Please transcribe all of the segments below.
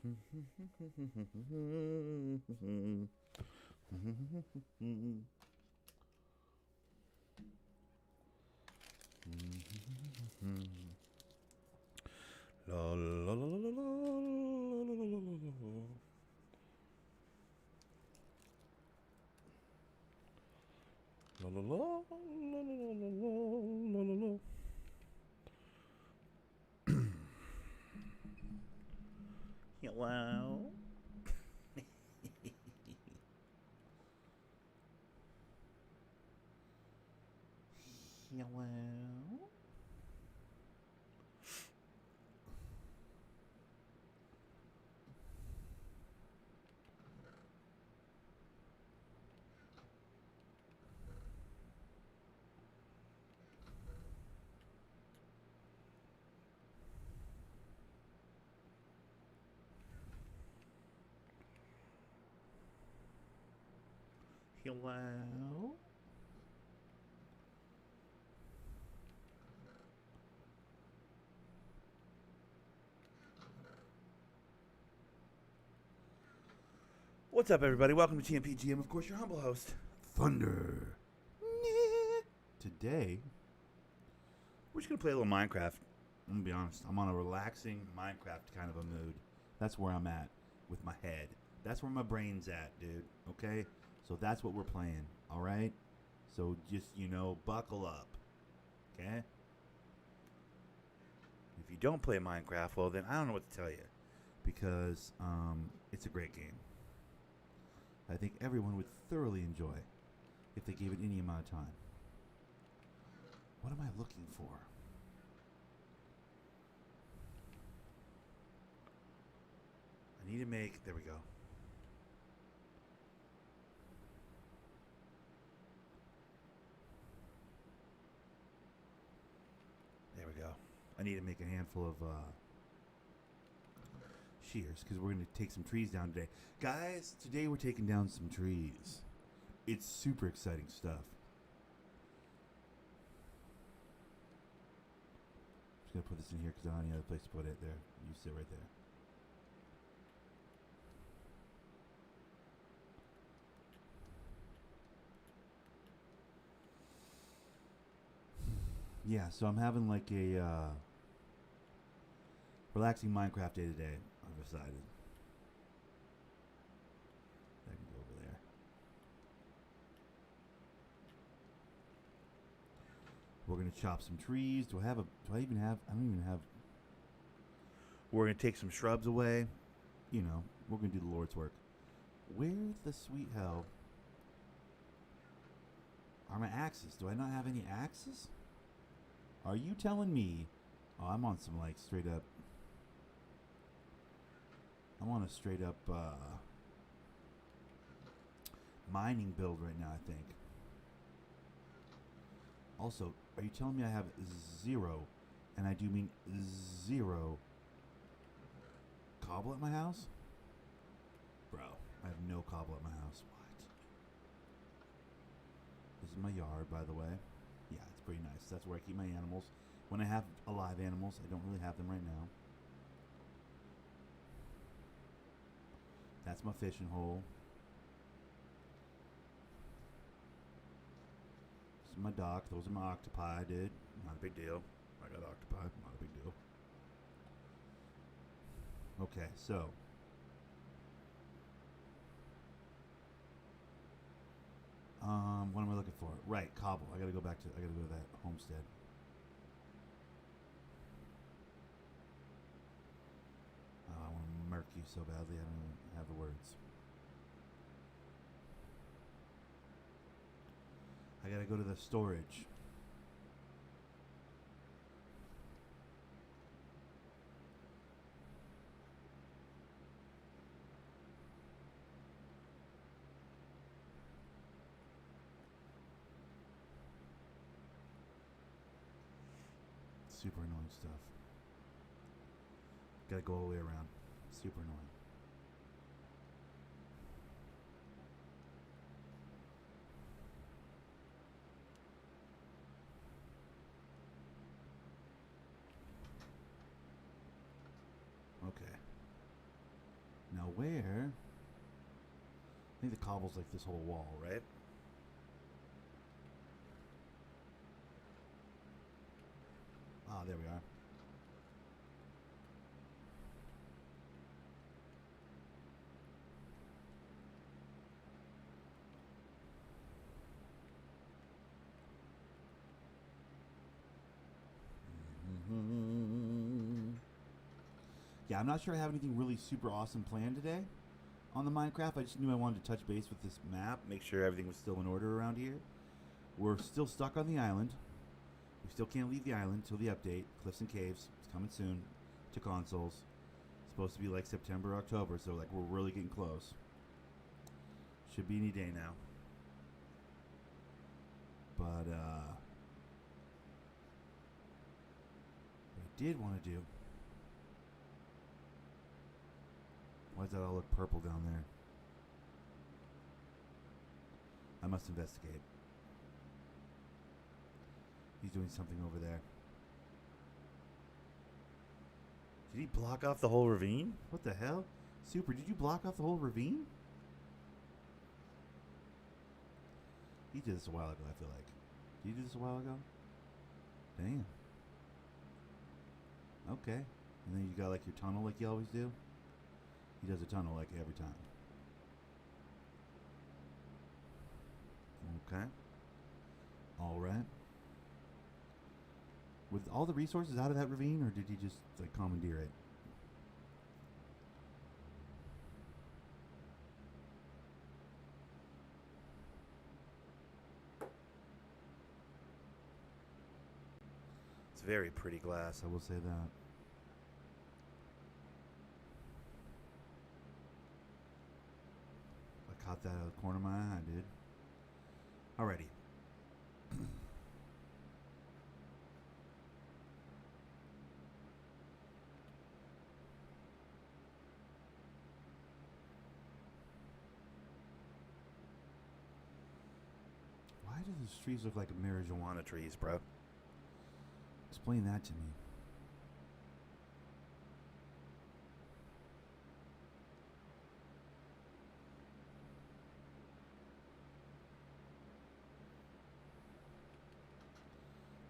La la la la la la la la la. Hello. Hello. Hello. What's up, everybody? Welcome to TMPGM. Of course, your humble host, Thunder. Today, we're just gonna play a little Minecraft. I'm gonna be honest. I'm on a relaxing Minecraft kind of a mood. That's where I'm at with my head. That's where my brain's at, dude. Okay? So that's what we're playing. All right? So just, buckle up. Okay? If you don't play Minecraft, well, then I don't know what to tell you. Because it's a great game. I think everyone would thoroughly enjoy if they gave it any amount of time. What am I looking for? I need to make... There we go. There we go. I need to make a handful of shears because we're going to take some trees down today. Guys, today we're taking down some trees. It's super exciting stuff. I'm just going to put this in here because I don't have any other place to put it. There. You sit right there. Yeah, so I'm having like a relaxing Minecraft day today, I've decided. I can go over there. We're going to chop some trees. I don't even have... We're going to take some shrubs away. We're going to do the Lord's work. Where the sweet hell are my axes? Do I not have any axes? Are you telling me... Oh, I'm on some, like, straight up... I'm on a straight up, mining build right now, I think. Also, are you telling me I have zero, and I do mean zero, cobble at my house? Bro, I have no cobble at my house. What? This is my yard, by the way. Yeah, it's pretty nice. That's where I keep my animals. When I have alive animals, I don't really have them right now. That's my fishing hole. This is my dock. Those are my octopi, dude. Not a big deal. I got octopi. Not a big deal. Okay, so... what am I looking for? Right, cobble. I gotta go to that homestead. Oh, I want to murk you so badly. I don't even have the words. I gotta go to the storage. Super annoying stuff. Gotta go all the way around. Super annoying. Okay. Now where? I think the cobble's like this whole wall, right? Ah, there we are. Yeah, I'm not sure I have anything really super awesome planned today on the Minecraft. I just knew I wanted to touch base with this map, make sure everything was still in order around here. We're still stuck on the island. We still can't leave the island till the update. Cliffs and Caves is coming soon to consoles. It's supposed to be like September, October, so like we're really getting close. Should be any day now. But what I did want to do. Why does that all look purple down there? I must investigate. He's doing something over there. Did he block off the whole ravine? What the hell? Super, did you block off the whole ravine? He did this a while ago, I feel like. Did you do this a while ago? Damn. Okay. And then you got like your tunnel like you always do? He does a tunnel like every time. Okay. Alright. With all the resources out of that ravine, or did he just like commandeer it? It's very pretty glass, I will say that. I caught that out of the corner of my eye, dude. Alrighty. Why do those trees look like marijuana trees, bro? Explain that to me.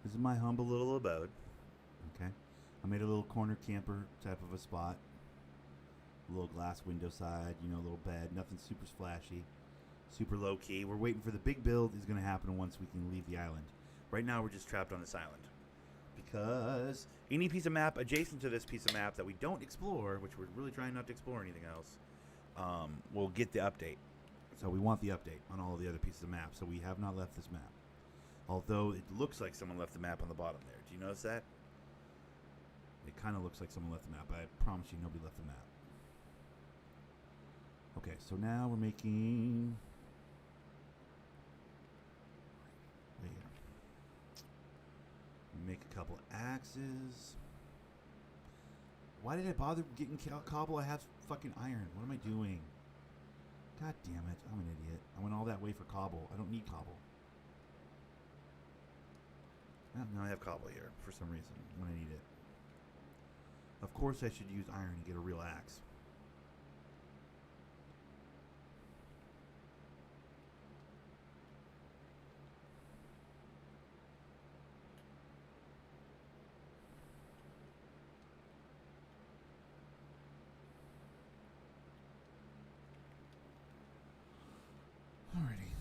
This is my humble little abode. Okay. I made a little corner camper type of a spot. A little glass window side, you know, a little bed. Nothing super flashy. Super low key. We're waiting for the big build is going to happen once we can leave the island. Right now we're just trapped on this island. Because any piece of map adjacent to this piece of map that we don't explore, which we're really trying not to explore anything else, will get the update. So we want the update on all of the other pieces of map. So we have not left this map. Although it looks like someone left the map on the bottom there. Do you notice that? It kind of looks like someone left the map, but I promise you nobody left the map. Okay, so now we're making... Right here. Make a couple of axes. Why did I bother getting cobble? I have fucking iron. What am I doing? God damn it. I'm an idiot. I went all that way for cobble. I don't need cobble. Now I have cobble here for some reason when I need it. Of course I should use iron to get a real axe. Alrighty.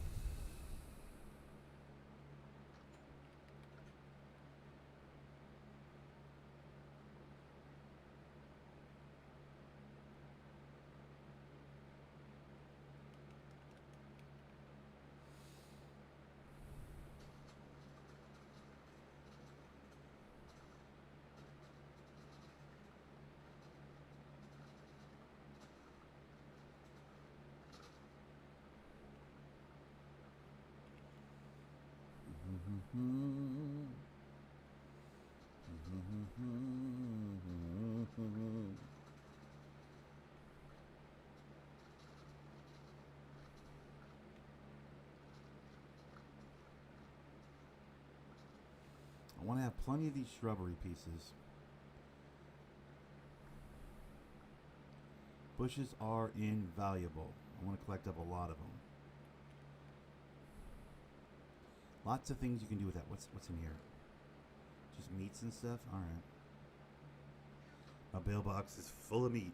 I want to have plenty of these shrubbery pieces. Bushes are invaluable. I want to collect up a lot of them. Lots of things you can do with that. What's in here? Just meats and stuff? Alright. My bail box is full of meat.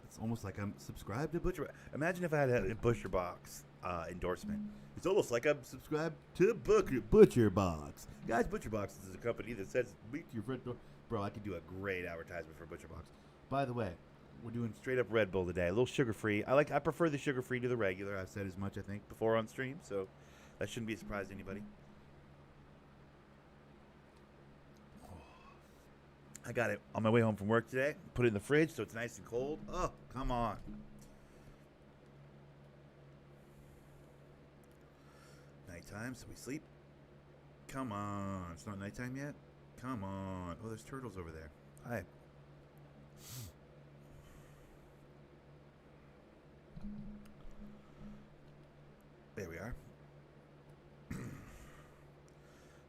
It's almost like I'm subscribed to Butcher. Imagine if I had a Butcher Box endorsement. It's almost like I'm subscribed to Butcher Box. Guys, Butcher Box is a company that says meat to your front door. Bro, I could do a great advertisement for Butcher Box. By the way, we're doing straight up Red Bull today. A little sugar free. I prefer the sugar free to the regular. I've said as much, I think, before on stream, so that shouldn't be a surprise to anybody. I got it on my way home from work today. Put it in the fridge so it's nice and cold. Oh, come on. Nighttime, so we sleep. Come on. It's not nighttime yet? Come on. Oh, there's turtles over there. Hi. There we are.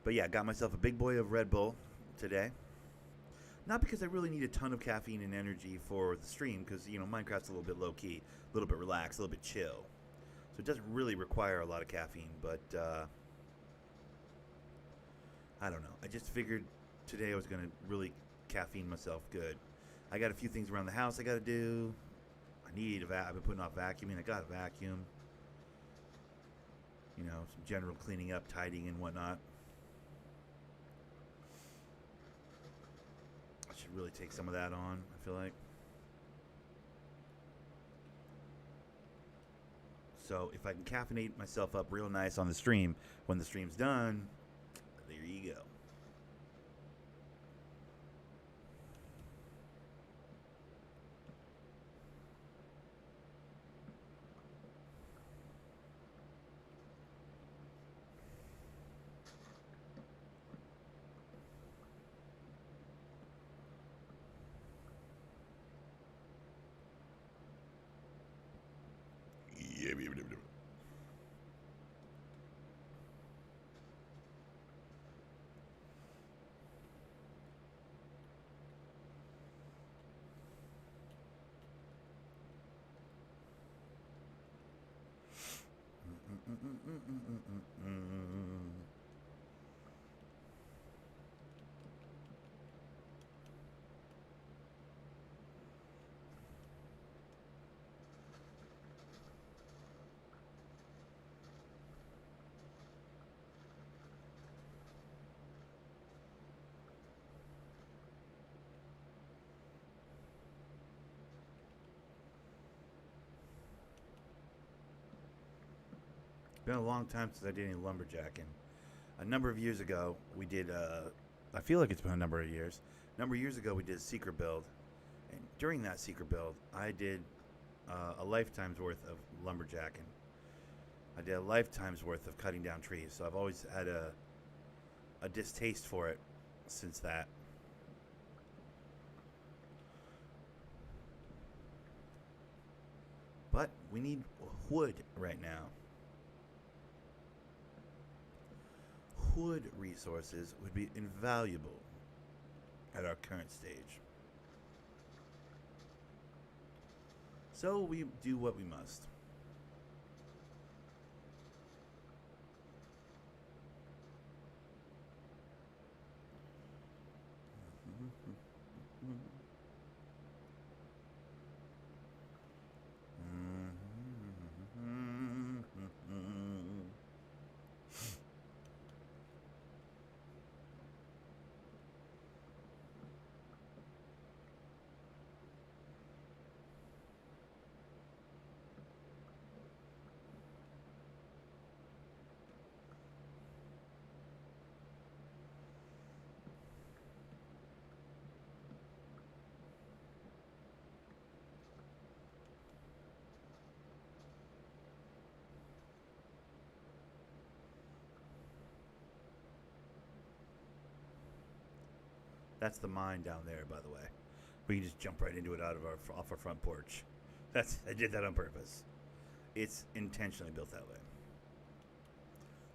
But yeah, got myself a big boy of Red Bull today. Not because I really need a ton of caffeine and energy for the stream, because, you know, Minecraft's a little bit low-key, a little bit relaxed, a little bit chill. So it doesn't really require a lot of caffeine, but, I don't know. I just figured today I was going to really caffeine myself good. I got a few things around the house I got to do. I've been putting off vacuuming. I got a vacuum. You know, some general cleaning up, tidying and whatnot. I should really take some of that on, I feel like. So if I can caffeinate myself up real nice on the stream, when the stream's done, there you go. Been a long time since I did any lumberjacking. A number of years ago, we did, I feel like it's been a number of years. A number of years ago, we did a secret build. And during that secret build, I did a lifetime's worth of lumberjacking. I did a lifetime's worth of cutting down trees. So I've always had a distaste for it since that. But we need wood right now. Wood resources would be invaluable at our current stage. So we do what we must. That's the mine down there, by the way. We can just jump right into it off our front porch. I did that on purpose. It's intentionally built that way.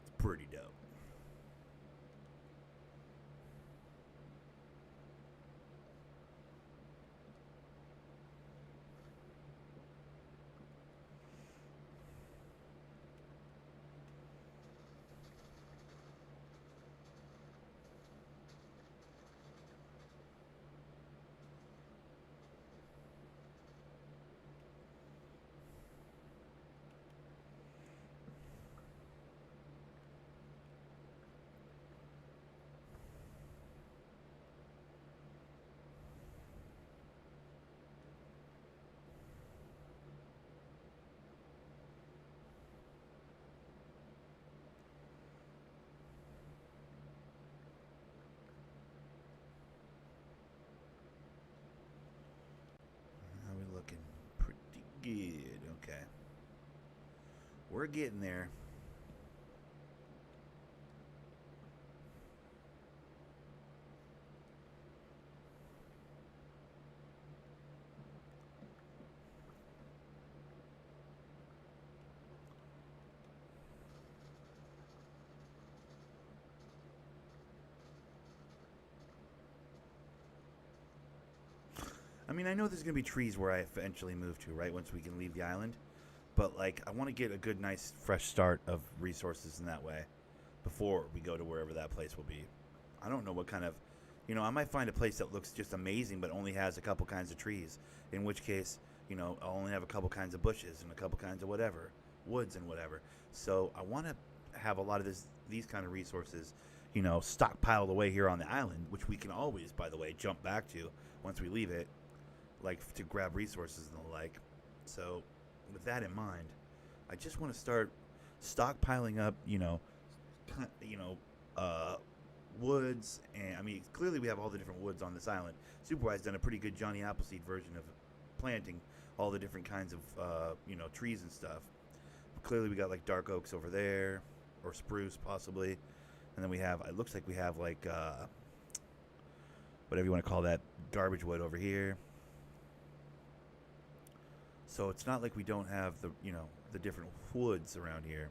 It's pretty dope. Good. Okay. We're getting there. I mean, I know there's going to be trees where I eventually move to, right? Once we can leave the island. But, like, I want to get a good, nice, fresh start of resources in that way before we go to wherever that place will be. I don't know what kind of. I might find a place that looks just amazing but only has a couple kinds of trees. In which case, I'll only have a couple kinds of bushes and a couple kinds of whatever, woods and whatever. So I want to have a lot of these kind of resources, stockpiled away here on the island, which we can always, by the way, jump back to once we leave it, like to grab resources and the like. So with that in mind, I just want to start stockpiling up, woods, and I mean, clearly we have all the different woods on this island. Superwise done a pretty good Johnny Appleseed version of planting all the different kinds of, trees and stuff. Clearly we got like dark oaks over there, or spruce possibly, and then it looks like we have like, whatever you want to call that, garbage wood over here. So it's not like we don't have the different woods around here.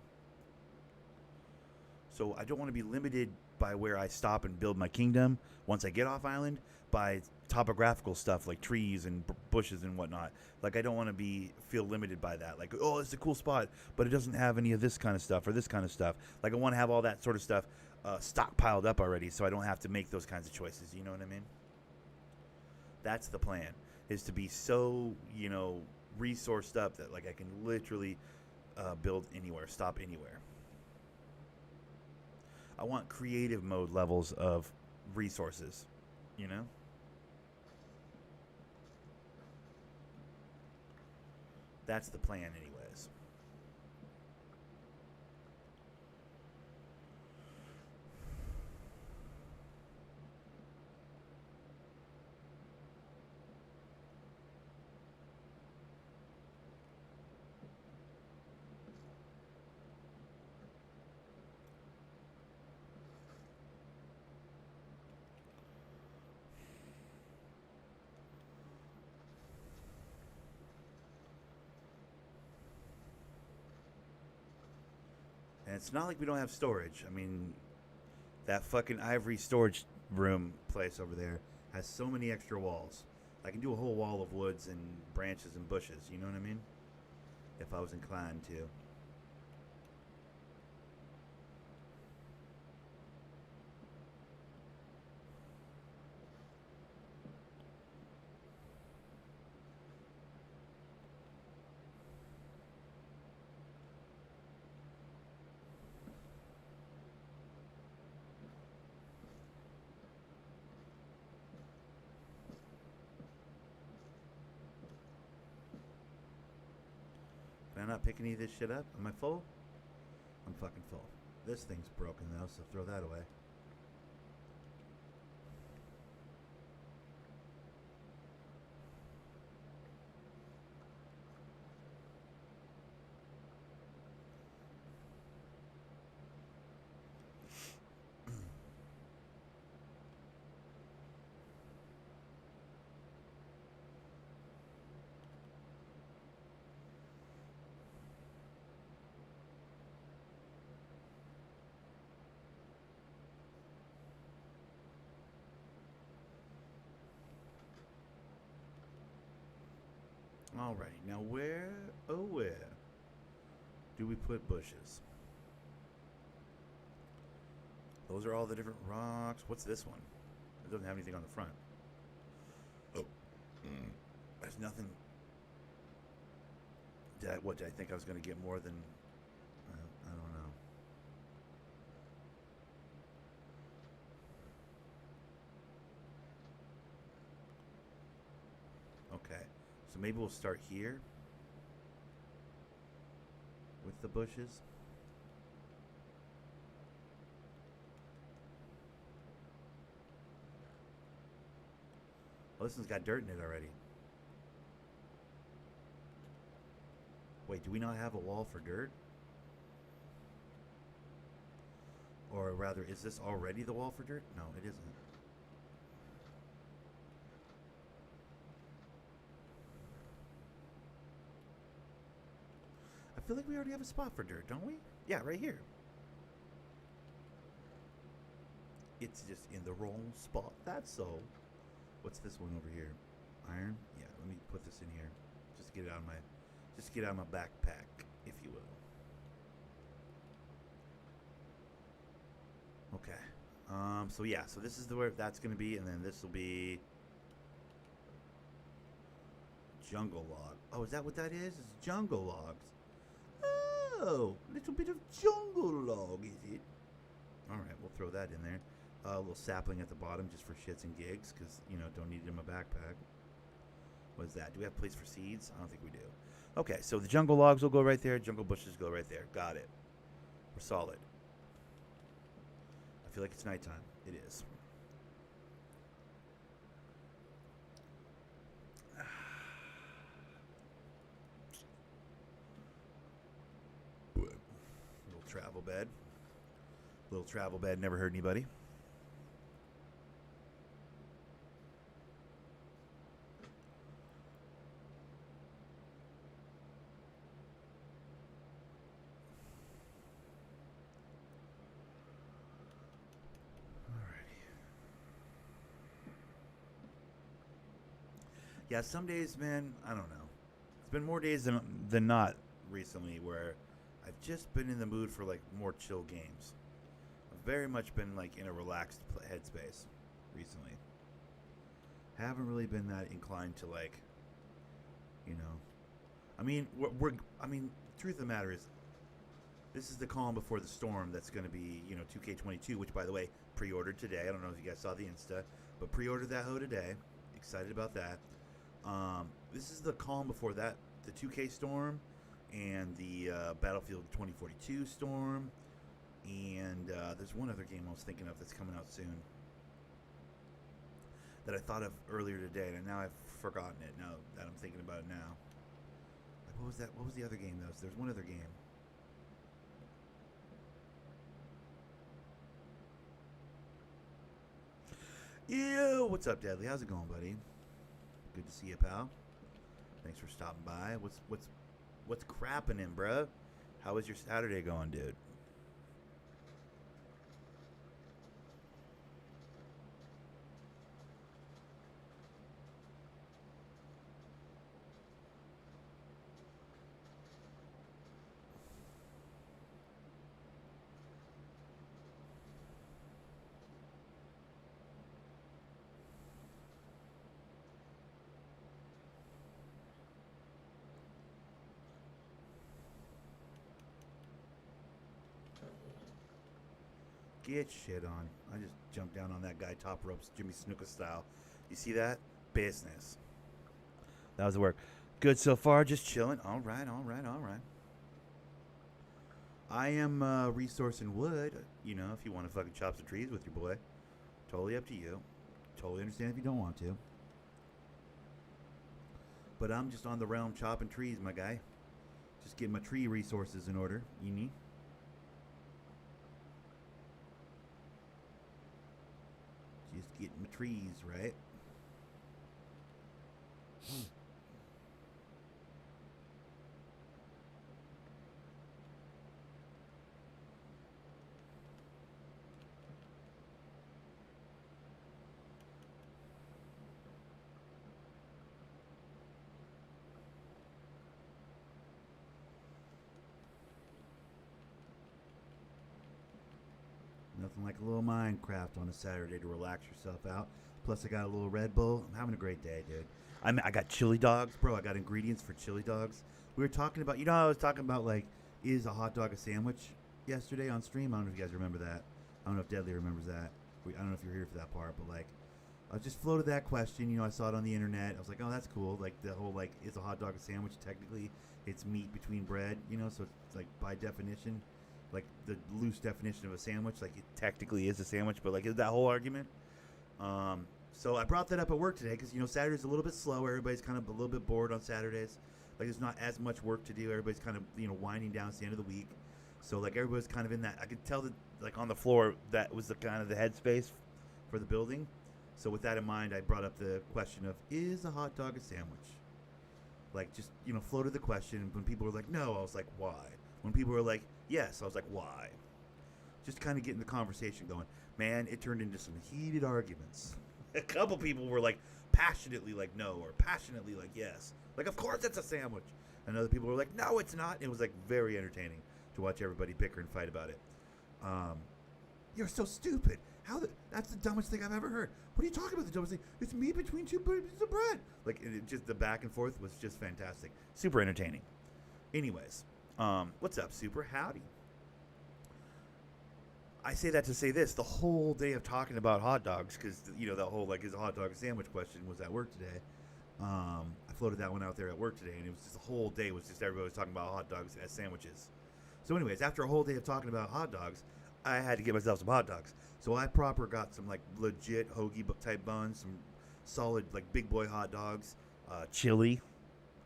So I don't want to be limited by where I stop and build my kingdom once I get off island by topographical stuff like trees and bushes and whatnot. Like I don't want to feel limited by that. Like, oh, it's a cool spot, but it doesn't have any of this kind of stuff or this kind of stuff. Like I want to have all that sort of stuff stockpiled up already, so I don't have to make those kinds of choices. You know what I mean? That's the plan. Is to be so resourced up that like I can literally build anywhere, stop anywhere. I want creative mode levels of resources, That's the plan anyways. And it's not like we don't have storage. I mean, that fucking ivory storage room place over there has so many extra walls. I can do a whole wall of woods and branches and bushes, you know what I mean? If I was inclined to. Can I not pick any of this shit up? Am I full? I'm fucking full. This thing's broken though, so throw that away. Alrighty, now where do we put bushes? Those are all the different rocks. What's this one? It doesn't have anything on the front. Oh, there's nothing. Did I think I was going to get more than? I don't know. Okay, so maybe we'll start here with the bushes. Well, this one's got dirt in it already. Wait, do we not have a wall for dirt? Or rather, is this already the wall for dirt? No, it isn't. I feel like we already have a spot for dirt, don't we? Yeah, right here. It's just in the wrong spot. That's all. What's this one over here? Iron? Yeah, let me put this in here. Just get it out of my backpack, if you will. Okay. So yeah, so this is where that's gonna be, and then this will be jungle log. Oh, is that what that is? It's jungle logs. Oh, little bit of jungle log, is it? All right, we'll throw that in there. A little sapling at the bottom just for shits and gigs, because, don't need it in my backpack. What is that? Do we have a place for seeds? I don't think we do. Okay, so the jungle logs will go right there. Jungle bushes go right there. Got it. We're solid. I feel like it's nighttime. It is. Little travel bed. Little travel bed never hurt anybody. Yeah, some days, man, I don't know. It's been more days than not recently where I've just been in the mood for like more chill games. I've very much been like in a relaxed headspace recently. Haven't really been that inclined to like, you know. I mean, truth of the matter is, this is the calm before the storm. That's going to be 2K22, which by the way pre-ordered today. I don't know if you guys saw the Insta, but pre-ordered that hoe today. Excited about that. This is the calm before that, the 2K storm, and the Battlefield 2042 storm, and there's one other game I was thinking of that's coming out soon that I thought of earlier today, and now I've forgotten it. Now that I'm thinking about it now, like, what was that? What was the other game? There's one other game. Yo, what's up, Deadly? How's it going, buddy? Good to see you, pal. Thanks for stopping by. What's crapping in, bruh? How is your Saturday going, dude? Get shit on. I just jumped down on that guy top ropes, Jimmy Snuka style. You see that? Business. That was the work. Good so far, just chilling. All right. I am resourcing wood. If you want to fucking chop some trees with your boy. Totally up to you. Totally understand if you don't want to. But I'm just on the realm chopping trees, my guy. Just getting my tree resources in order. You need. Just getting my trees right. Nothing like a little Minecraft on a Saturday to relax yourself out. Plus, I got a little Red Bull. I'm having a great day, dude. I got chili dogs, bro. I got ingredients for chili dogs. We were talking about, I was talking about, like, is a hot dog a sandwich yesterday on stream? I don't know if you guys remember that. I don't know if Deadly remembers that. I don't know if you're here for that part, but, like, I just floated that question. I saw it on the internet. I was like, oh, that's cool. Like, the whole, like, is a hot dog a sandwich? Technically, it's meat between bread, so it's like, by definition, like the loose definition of a sandwich, like it technically is a sandwich, but like that whole argument. So I brought that up at work today because Saturday's a little bit slow. Everybody's kind of a little bit bored on Saturdays, Like there's not as much work to do. Everybody's kind of winding down. It's the end of the week, so like everybody's kind of in that. I could tell that like on the floor that was the kind of the headspace for the building. So with that in mind, I brought up the question of, is a hot dog a sandwich? Like just floated the question. And when people were like no, I was like why? When people were like yes, I was like why? Just kind of getting the conversation going. Man, it turned into some heated arguments. A couple people were like passionately like no, or passionately like yes. Like of course it's a sandwich. And other people were like no, it's not. It was like very entertaining to watch everybody bicker and fight about it. You're so stupid. That's the dumbest thing I've ever heard. What are you talking about? The dumbest thing? It's meat between two pieces of bread. Like just the back and forth was just fantastic. Super entertaining. Anyways, what's up, Super? Howdy. I say that to say this: the whole day of talking about hot dogs, because that whole like is a hot dog a sandwich question was at work today. I floated that one out there at work today, and it was just the whole day was just everybody was talking about hot dogs as sandwiches. So, anyways, after a whole day of talking about hot dogs, I had to get myself some hot dogs. So I proper got some like legit hoagie type buns, some solid like big boy hot dogs, chili.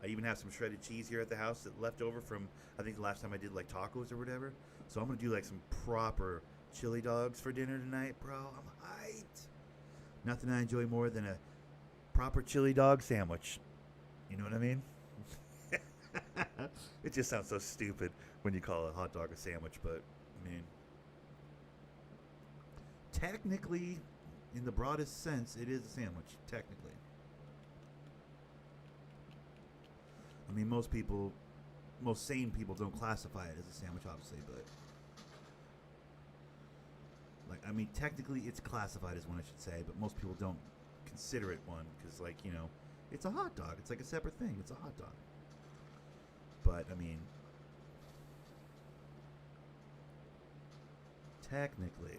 I even have some shredded cheese here at the house that left over from I think the last time I did like tacos or whatever. So I'm gonna do like some proper chili dogs for dinner tonight, bro. I'm hyped. Nothing I enjoy more than a proper chili dog sandwich. You know what I mean? It just sounds so stupid when you call a hot dog a sandwich, but I mean, technically, in the broadest sense, it is a sandwich. Technically, I mean, most sane people don't classify it as a sandwich, obviously, but like, I mean, technically, it's classified as one, I should say, but most people don't consider it one because, like, it's a hot dog. It's like a separate thing. It's a hot dog. But I mean, technically.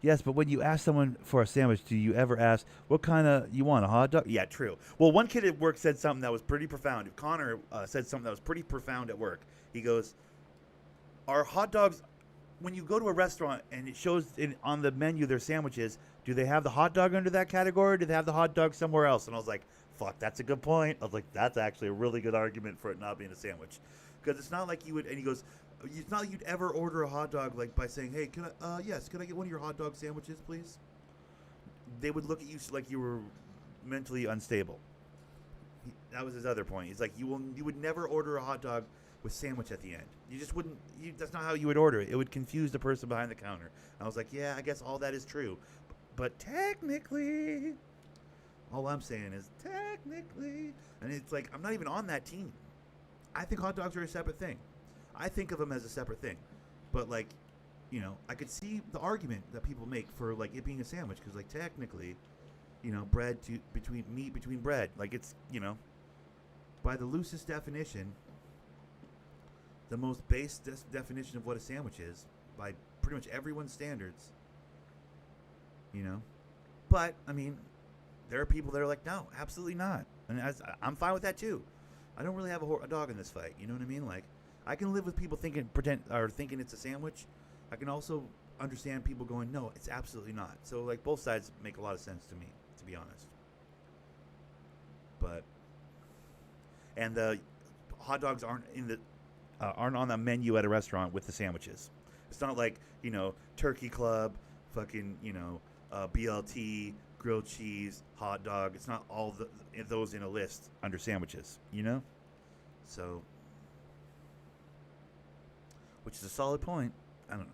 Yes, but when you ask someone for a sandwich, do you ever ask, what kind of, you want, a hot dog? Yeah, true. Well, one kid at work said something that was pretty profound. Connor said something that was pretty profound at work. He goes, are hot dogs, when you go to a restaurant and it shows on the menu their sandwiches, do they have the hot dog under that category or do they have the hot dog somewhere else? And I was like, fuck, that's a good point. I was like, that's actually a really good argument for it not being a sandwich. Because it's not like you would, and he goes, it's not like you'd ever order a hot dog like by saying, hey, can I get one of your hot dog sandwiches, please? They would look at you like you were mentally unstable. That was his other point. He's like, you would never order a hot dog with sandwich at the end. You just wouldn't, that's not how you would order it. It would confuse the person behind the counter. I was like, yeah, I guess all that is true. But technically, all I'm saying is technically, and it's like, I'm not even on that team. I think hot dogs are a separate thing. I think of them as a separate thing. But like, I could see the argument that people make for like it being a sandwich because like technically, meat between bread. Like it's, by the loosest definition, the most base definition of what a sandwich is by pretty much everyone's standards. But I mean, there are people that are like, no, absolutely not, and I'm fine with that too. I don't really have a dog in this fight. You know what I mean? Like, I can live with people thinking it's a sandwich. I can also understand people going, no, it's absolutely not. So like both sides make a lot of sense to me, to be honest. But and the hot dogs aren't on the menu at a restaurant with the sandwiches. It's not like Turkey Club, fucking BLT, grilled cheese, hot dog. It's not all those in a list under sandwiches. So, which is a solid point. I don't know.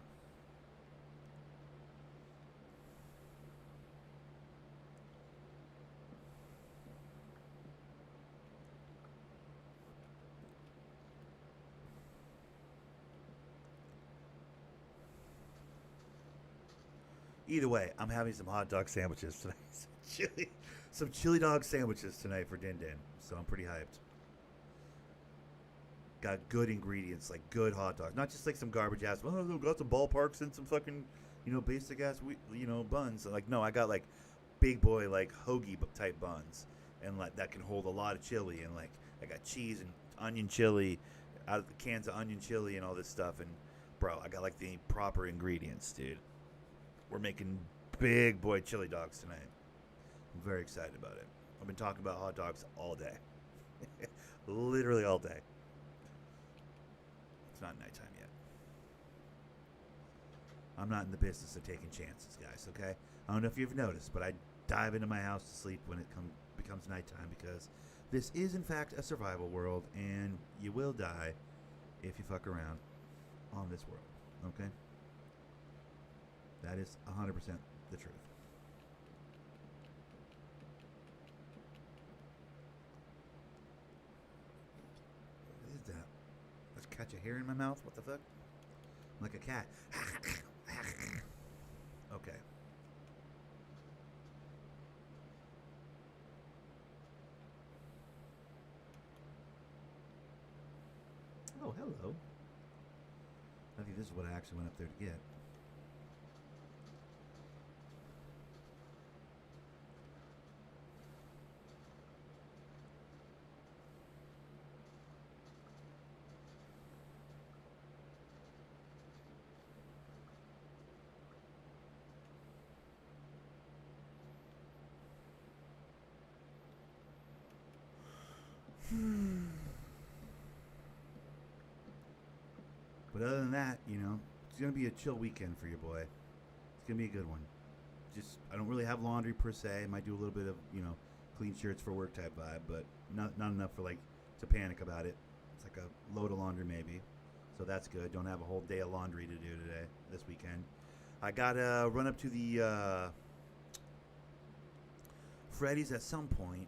Either way, I'm having some hot dog sandwiches tonight. Some chili dog sandwiches tonight for Din Din. So I'm pretty hyped. Got good ingredients, like good hot dogs. Not just like some garbage ass, got some ballparks and some fucking, basic ass, buns. Like, no, I got like big boy, like hoagie type buns. And like that can hold a lot of chili. And like, I got cheese and onion chili, out of the cans of onion chili and all this stuff. And bro, I got like the proper ingredients, dude. We're making big boy chili dogs tonight. I'm very excited about it. I've been talking about hot dogs all day. Literally all day. It's not nighttime yet. I'm not in the business of taking chances, guys, okay? I don't know if you've noticed, but I dive into my house to sleep when it becomes nighttime because this is, in fact, a survival world, and you will die if you fuck around on this world, okay? That is 100% the truth. What is that? Let's catch a hair in my mouth? What the fuck? I'm like a cat. Okay. Oh, hello. I think this is what I actually went up there to get. But other than that, it's gonna be a chill weekend for your boy. It's gonna be a good one. Just I don't really have laundry per se. I might do a little bit of clean shirts for work type vibe, but not enough for like to panic about it. It's like a load of laundry maybe, so that's good. Don't have a whole day of laundry to do this weekend. I gotta run up to the Freddy's at some point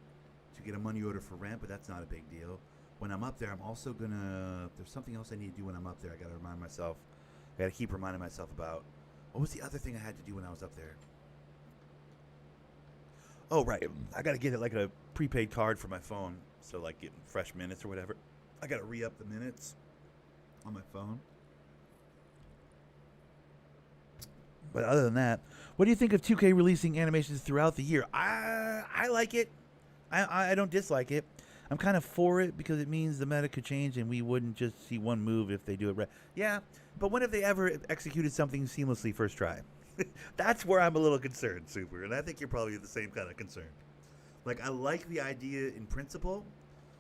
to get a money order for rent, but that's not a big deal. When I'm up there, I'm also gonna. There's something else I need to do when I'm up there. I gotta remind myself. I gotta keep reminding myself about. What was the other thing I had to do when I was up there? Oh right, I gotta get it like a prepaid card for my phone, so like getting fresh minutes or whatever. I gotta re-up the minutes on my phone. But other than that, what do you think of 2K releasing animations throughout the year? I like it. I don't dislike it. I'm kind of for it because it means the meta could change and we wouldn't just see one move if they do it right. Yeah, but when have they ever executed something seamlessly first try? That's where I'm a little concerned, Super, and I think you're probably the same kind of concern. Like, I like the idea in principle,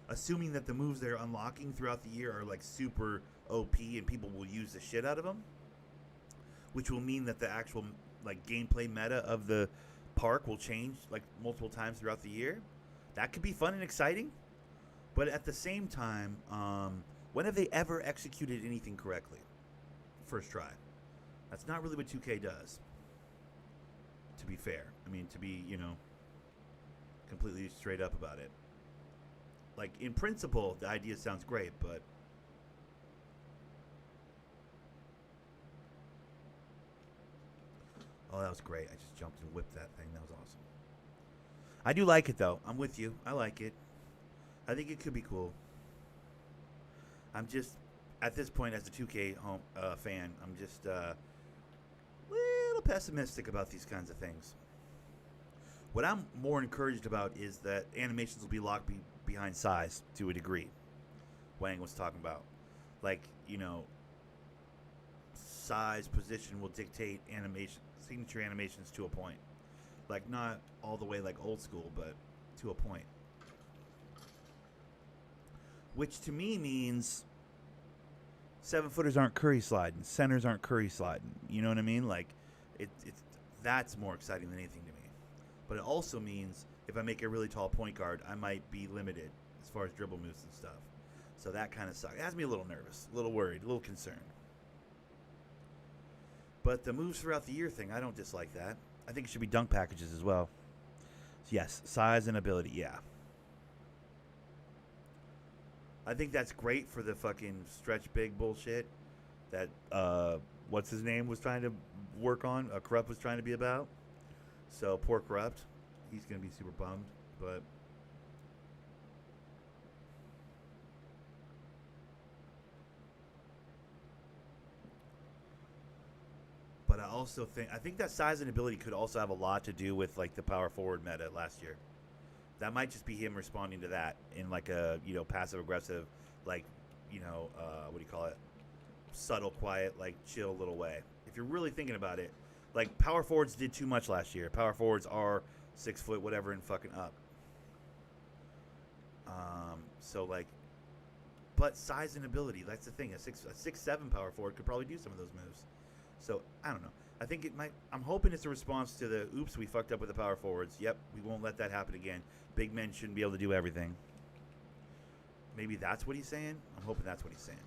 assuming that the moves they're unlocking throughout the year are like super OP and people will use the shit out of them, which will mean that the actual like gameplay meta of the park will change like multiple times throughout the year. That could be fun and exciting. But at the same time, when have they ever executed anything correctly? First try. That's not really what 2K does. To be fair. I mean, to be, completely straight up about it. Like, in principle, the idea sounds great, but... Oh, that was great. I just jumped and whipped that thing. That was awesome. I do like it, though. I'm with you. I like it. I think it could be cool. I'm just, at this point, as a 2K fan, I'm just a little pessimistic about these kinds of things. What I'm more encouraged about is that animations will be locked behind size to a degree. Wang was talking about. Like, size, position will dictate signature animations to a point. Like, not all the way like old school, but to a point. Which to me means 7-footers aren't curry sliding, centers aren't curry sliding. You know what I mean? Like, it's that's more exciting than anything to me. But it also means if I make a really tall point guard, I might be limited as far as dribble moves and stuff. So that kind of sucks. It has me a little nervous, a little worried, a little concerned. But the moves throughout the year thing, I don't dislike that. I think it should be dunk packages as well. So yes, size and ability, yeah. I think that's great for the fucking stretch big bullshit that what's his name was trying to work on. Corrupt was trying to be about. So poor Corrupt, he's gonna be super bummed. But I think that size and ability could also have a lot to do with like the power forward meta last year. That might just be him responding to that in like a passive aggressive, like what do you call it, subtle, quiet, like chill little way. If you're really thinking about it, like power forwards did too much last year. Power forwards are 6 foot whatever and fucking up. So like, but size and ability, that's the thing. A 6'7" power forward could probably do some of those moves. So I don't know. I think it might. I'm hoping it's a response to the oops, we fucked up with the power forwards. Yep, we won't let that happen again. Big men shouldn't be able to do everything. Maybe that's what he's saying. I'm hoping that's what he's saying.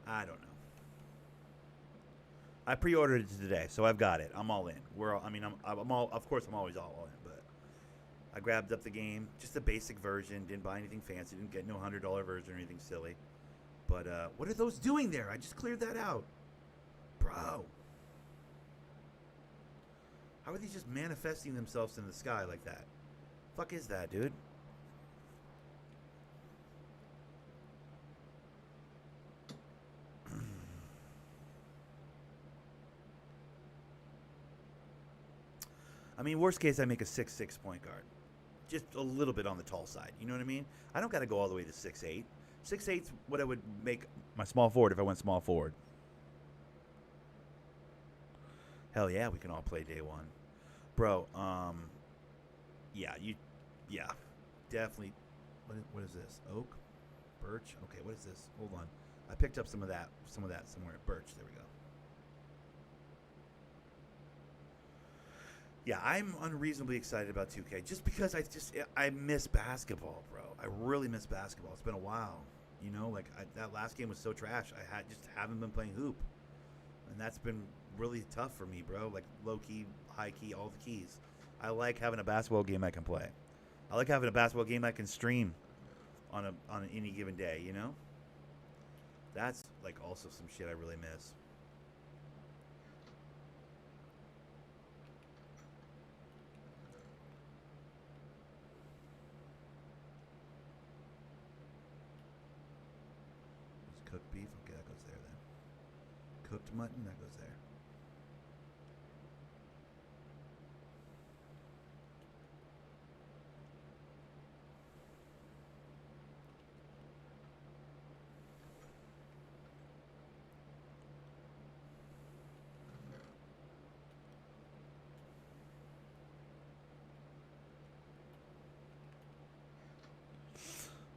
I don't know. I pre-ordered it today, so I've got it. I'm all in. I'm all. Of course, I'm always all in, but I grabbed up the game, just the basic version. Didn't buy anything fancy. Didn't get no $100 version or anything silly. But what are those doing there? I just cleared that out, bro. How are they just manifesting themselves in the sky like that? Fuck is that, dude? I mean, worst case, I make a 6'6" point guard. Just a little bit on the tall side. You know what I mean? I don't got to go all the way to 6'8". 6'8's what I would make my small forward if I went small forward. Hell yeah, we can all play day one. Bro, yeah, definitely. What is this? Oak? Birch? Okay, what is this? Hold on. I picked up some of that somewhere at Birch. There we go. Yeah, I'm unreasonably excited about 2K just because I miss basketball, bro. I really miss basketball. It's been a while, you know. Like that last game was so trash. I haven't been playing hoop, and that's been really tough for me, bro. Like low key, high key, all the keys. I like having a basketball game I can play. I like having a basketball game I can stream on any given day, you know. That's like also some shit I really miss. Cooked beef? Okay, that goes there then. Cooked mutton? That goes there.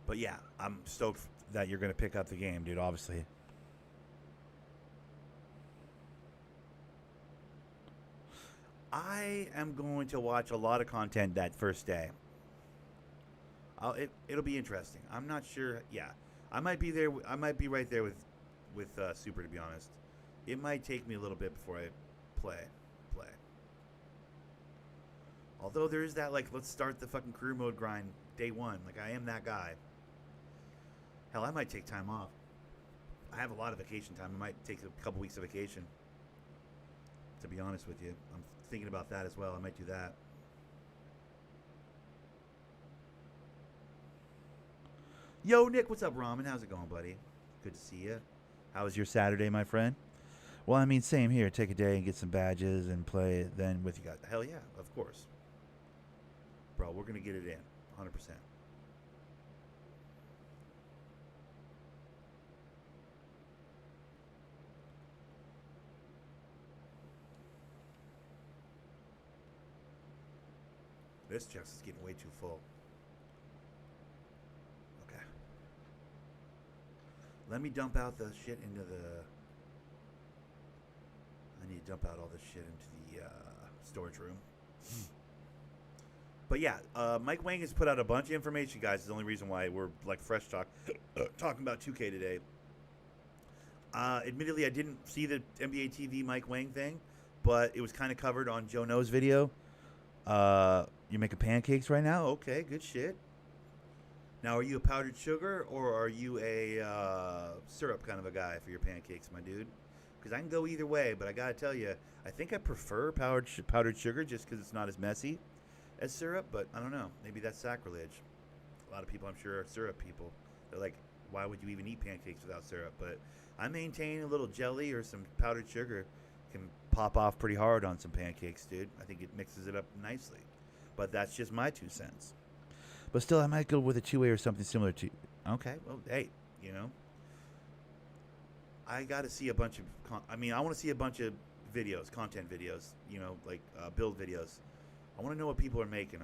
But yeah, I'm stoked that you're going to pick up the game, dude, obviously. I am going to watch a lot of content that first day. It'll be interesting. I'm not sure. Yeah, I might be there. I might be right there with Super. To be honest, it might take me a little bit before I play. Although there is that like, let's start the fucking career mode grind day one. Like I am that guy. Hell, I might take time off. I have a lot of vacation time. I might take a couple weeks of vacation. To be honest with you, I'm thinking about that as well. I might do that. Yo, Nick, what's up, Ramen? How's it going, buddy? Good to see you. How was your Saturday, my friend? Well, I mean, same here. Take a day and get some badges and play then with you guys. Hell yeah, of course. Bro, we're going to get it in. 100%. This chest is getting way too full. Okay. Let me dump out the shit into the... I need to dump out all this shit into the storage room. But yeah, Mike Wang has put out a bunch of information, guys. It's the only reason why we're like fresh talking about 2K today. Admittedly, I didn't see the NBA TV Mike Wang thing, but it was kind of covered on Joe No's video. You're making pancakes right now? Okay, good shit. Now, are you a powdered sugar or are you a syrup kind of a guy for your pancakes, my dude? Because I can go either way, but I gotta tell you, I think I prefer powdered sugar just because it's not as messy as syrup. But I don't know, maybe that's sacrilege. A lot of people, I'm sure, are syrup people. They're like, why would you even eat pancakes without syrup? But I maintain a little jelly or some powdered sugar can pop off pretty hard on some pancakes, dude. I think it mixes it up nicely. But that's just my 2 cents. But still, I might go with a 2A or something similar to... Okay, well, hey, you know. I got to see a bunch of. I want to see a bunch of videos, content videos. Like build videos. I want to know what people are making.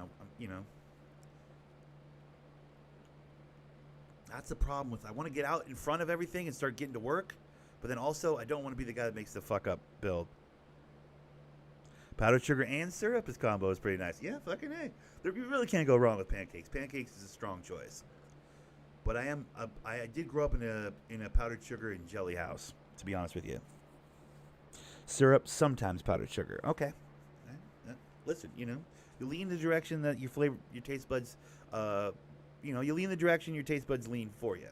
That's the problem with. I want to get out in front of everything and start getting to work, but then also I don't want to be the guy that makes the fuck up build. Powdered sugar and syrup, his combo is pretty nice. Yeah, fucking A. You really can't go wrong with pancakes. Pancakes is a strong choice. But I did grow up in a powdered sugar and jelly house, to be honest with you. Syrup, sometimes powdered sugar. Okay. Listen, you lean in the direction that your taste buds, you lean in the direction your taste buds lean for you,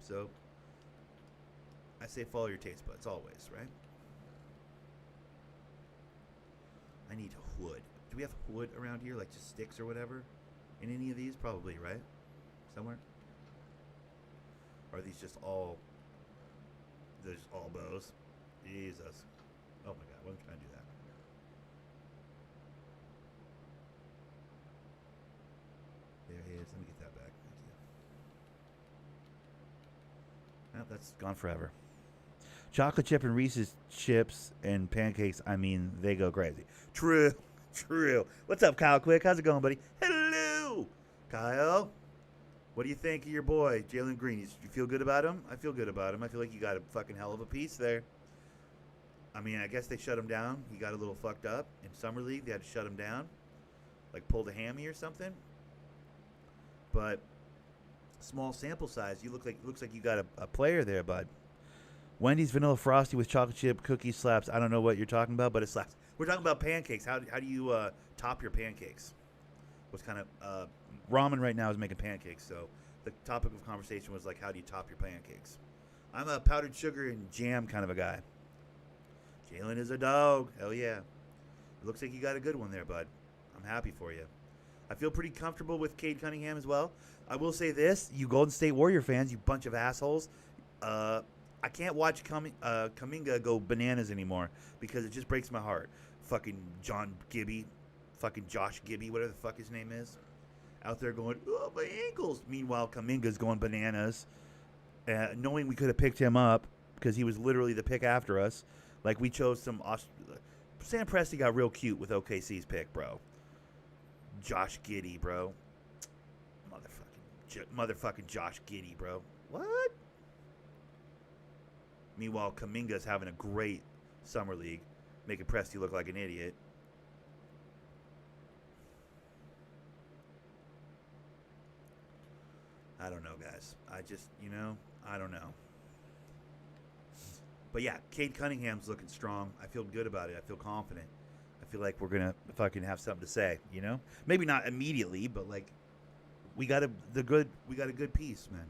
So I say follow your taste buds always, right? I need wood. Do we have wood around here, like just sticks or whatever? In any of these? Probably, right? Somewhere? Or are these just all... They're just all bows? Jesus. Oh my god, why am I trying to do that? There it is. Let me get that back. Thank you. Oh, that's gone forever. Chocolate chip and Reese's chips and pancakes, they go crazy. True. What's up, Kyle Quick? How's it going, buddy? Hello, Kyle. What do you think of your boy, Jalen Green? You feel good about him? I feel good about him. I feel like you got a fucking hell of a piece there. I guess they shut him down. He got a little fucked up. In Summer League, they had to shut him down. Like pulled a hammy or something. But small sample size. Looks like you got a player there, bud. Wendy's Vanilla Frosty with chocolate chip cookies slaps. I don't know what you're talking about, but it slaps. We're talking about pancakes. How do you top your pancakes? What's kind of ramen right now is making pancakes, so the topic of conversation was like, how do you top your pancakes? I'm a powdered sugar and jam kind of a guy. Jalen is a dog. Hell yeah. It looks like you got a good one there, bud. I'm happy for you. I feel pretty comfortable with Cade Cunningham as well. I will say this, you Golden State Warrior fans, you bunch of assholes. I can't watch Kuminga go bananas anymore because it just breaks my heart. Fucking John Gibby, fucking Josh Gibby, whatever the fuck his name is, out there going, oh, my ankles. Meanwhile, Kuminga's going bananas, knowing we could have picked him up because he was literally the pick after us. Like, we chose some... Sam Presti got real cute with OKC's pick, bro. Josh Giddey, bro. Motherfucking Josh Giddey, bro. What? Meanwhile, Kuminga's having a great summer league, making Presti look like an idiot. I don't know, guys. I don't know. But yeah, Cade Cunningham's looking strong. I feel good about it. I feel confident. I feel like we're gonna fucking have something to say. Maybe not immediately, but like we got a good piece, man.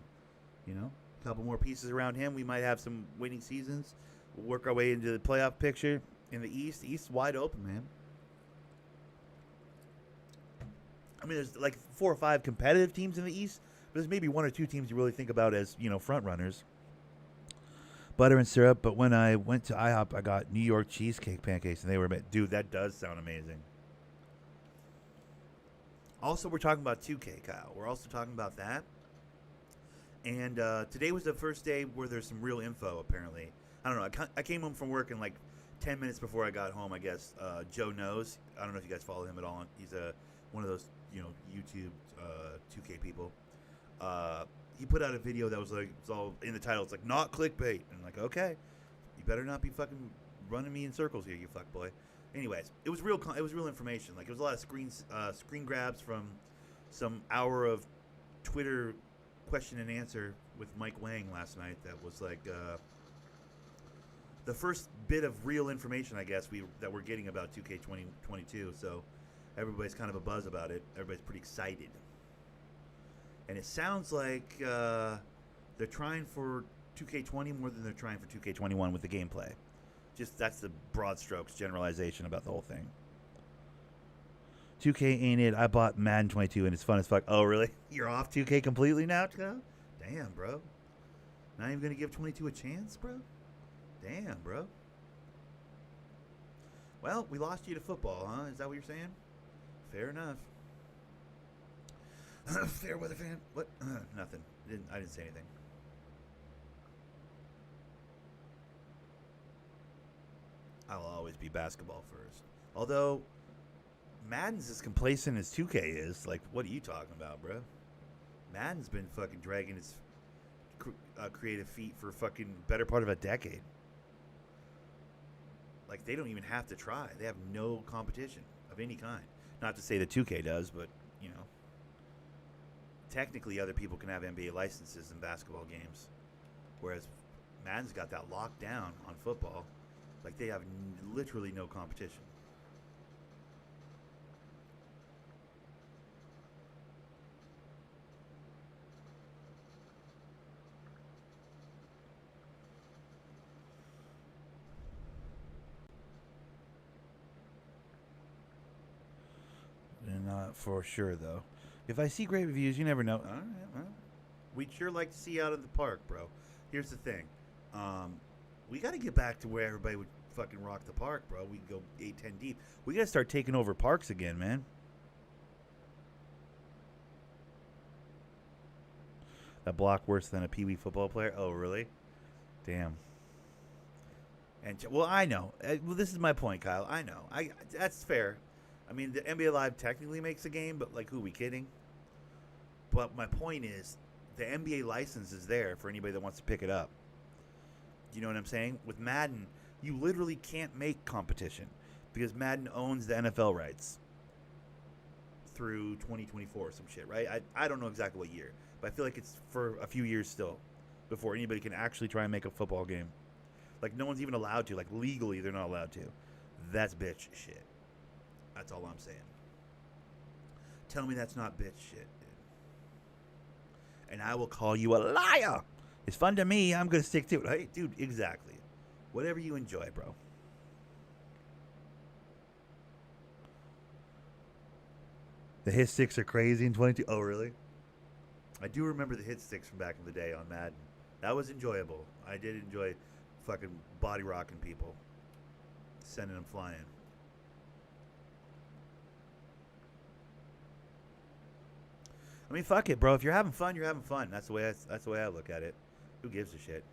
A couple more pieces around him. We might have some winning seasons. We'll work our way into the playoff picture in the East. The East's wide open, man. There's like 4 or 5 competitive teams in the East. But there's maybe 1 or 2 teams you really think about as, front runners. Butter and syrup, but when I went to IHOP, I got New York cheesecake pancakes, and they were, dude, that does sound amazing. Also, we're talking about 2K, Kyle. We're also talking about that. And today was the first day where there's some real info, apparently. I don't know. I came home from work, and like 10 minutes before I got home, I guess, Joe Knows. I don't know if you guys follow him at all. He's one of those, YouTube 2K people. He put out a video that was like, it's all in the title. It's like, not clickbait. And I'm like, okay, you better not be fucking running me in circles here, you fuck boy. Anyways, it was real information. Like, it was a lot of screen grabs from some hour of Twitter question and answer with Mike Wang last night. That was like the first bit of real information, I guess, that we're getting about 2K 2022. So everybody's kind of a buzz about it. Everybody's pretty excited. And it sounds like they're trying for 2K20 more than they're trying for 2K21 with the gameplay. Just that's the broad strokes generalization about the whole thing. 2K ain't it. I bought Madden 22 and it's fun as fuck. Oh, really? You're off 2K completely now, Joe? Damn, bro. Not even going to give 22 a chance, bro? Damn, bro. Well, we lost you to football, huh? Is that what you're saying? Fair enough. Fair weather fan. What? Nothing. I didn't say anything. I'll always be basketball first. Although Madden's as complacent as 2K is. Like, what are you talking about, bro? Madden's been fucking dragging its creative feet for fucking better part of a decade. Like, they don't even have to try. They have no competition of any kind. Not to say that 2K does, but, you know. Technically, other people can have NBA licenses in basketball games. Whereas Madden's got that locked down on football. Like, they have literally no competition. And not for sure, though. If I see great reviews, you never know. All right, well, we'd sure like to see you out of the park, bro. Here's the thing. We got to get back to where everybody would fucking rock the park, bro. We go 8, 10 deep. We got to start taking over parks again, man. That block worse than a Pee Wee football player? Oh, really? Damn. And well, I know. Well, this is my point, Kyle. I know. That's fair. I mean, the NBA Live technically makes a game, but like, who are we kidding? But my point is, the NBA license is there for anybody that wants to pick it up. You know what I'm saying? With Madden, you literally can't make competition because Madden owns the NFL rights through 2024 or some shit, right? I don't know exactly what year, but I feel like it's for a few years still before anybody can actually try and make a football game. Like, no one's even allowed to. Like, legally, they're not allowed to. That's bitch shit. That's all I'm saying. Tell me that's not bitch shit, dude. And I will call you a liar. It's fun to me. I'm going to stick to it. Hey, dude, exactly. Whatever you enjoy, bro. The hit sticks are crazy in 22. Oh, really? I do remember the hit sticks from back in the day on Madden. That was enjoyable. I did enjoy fucking body rocking people, sending them flying. I mean, fuck it, bro. If you're having fun, you're having fun. That's the way I look at it. Who gives a shit?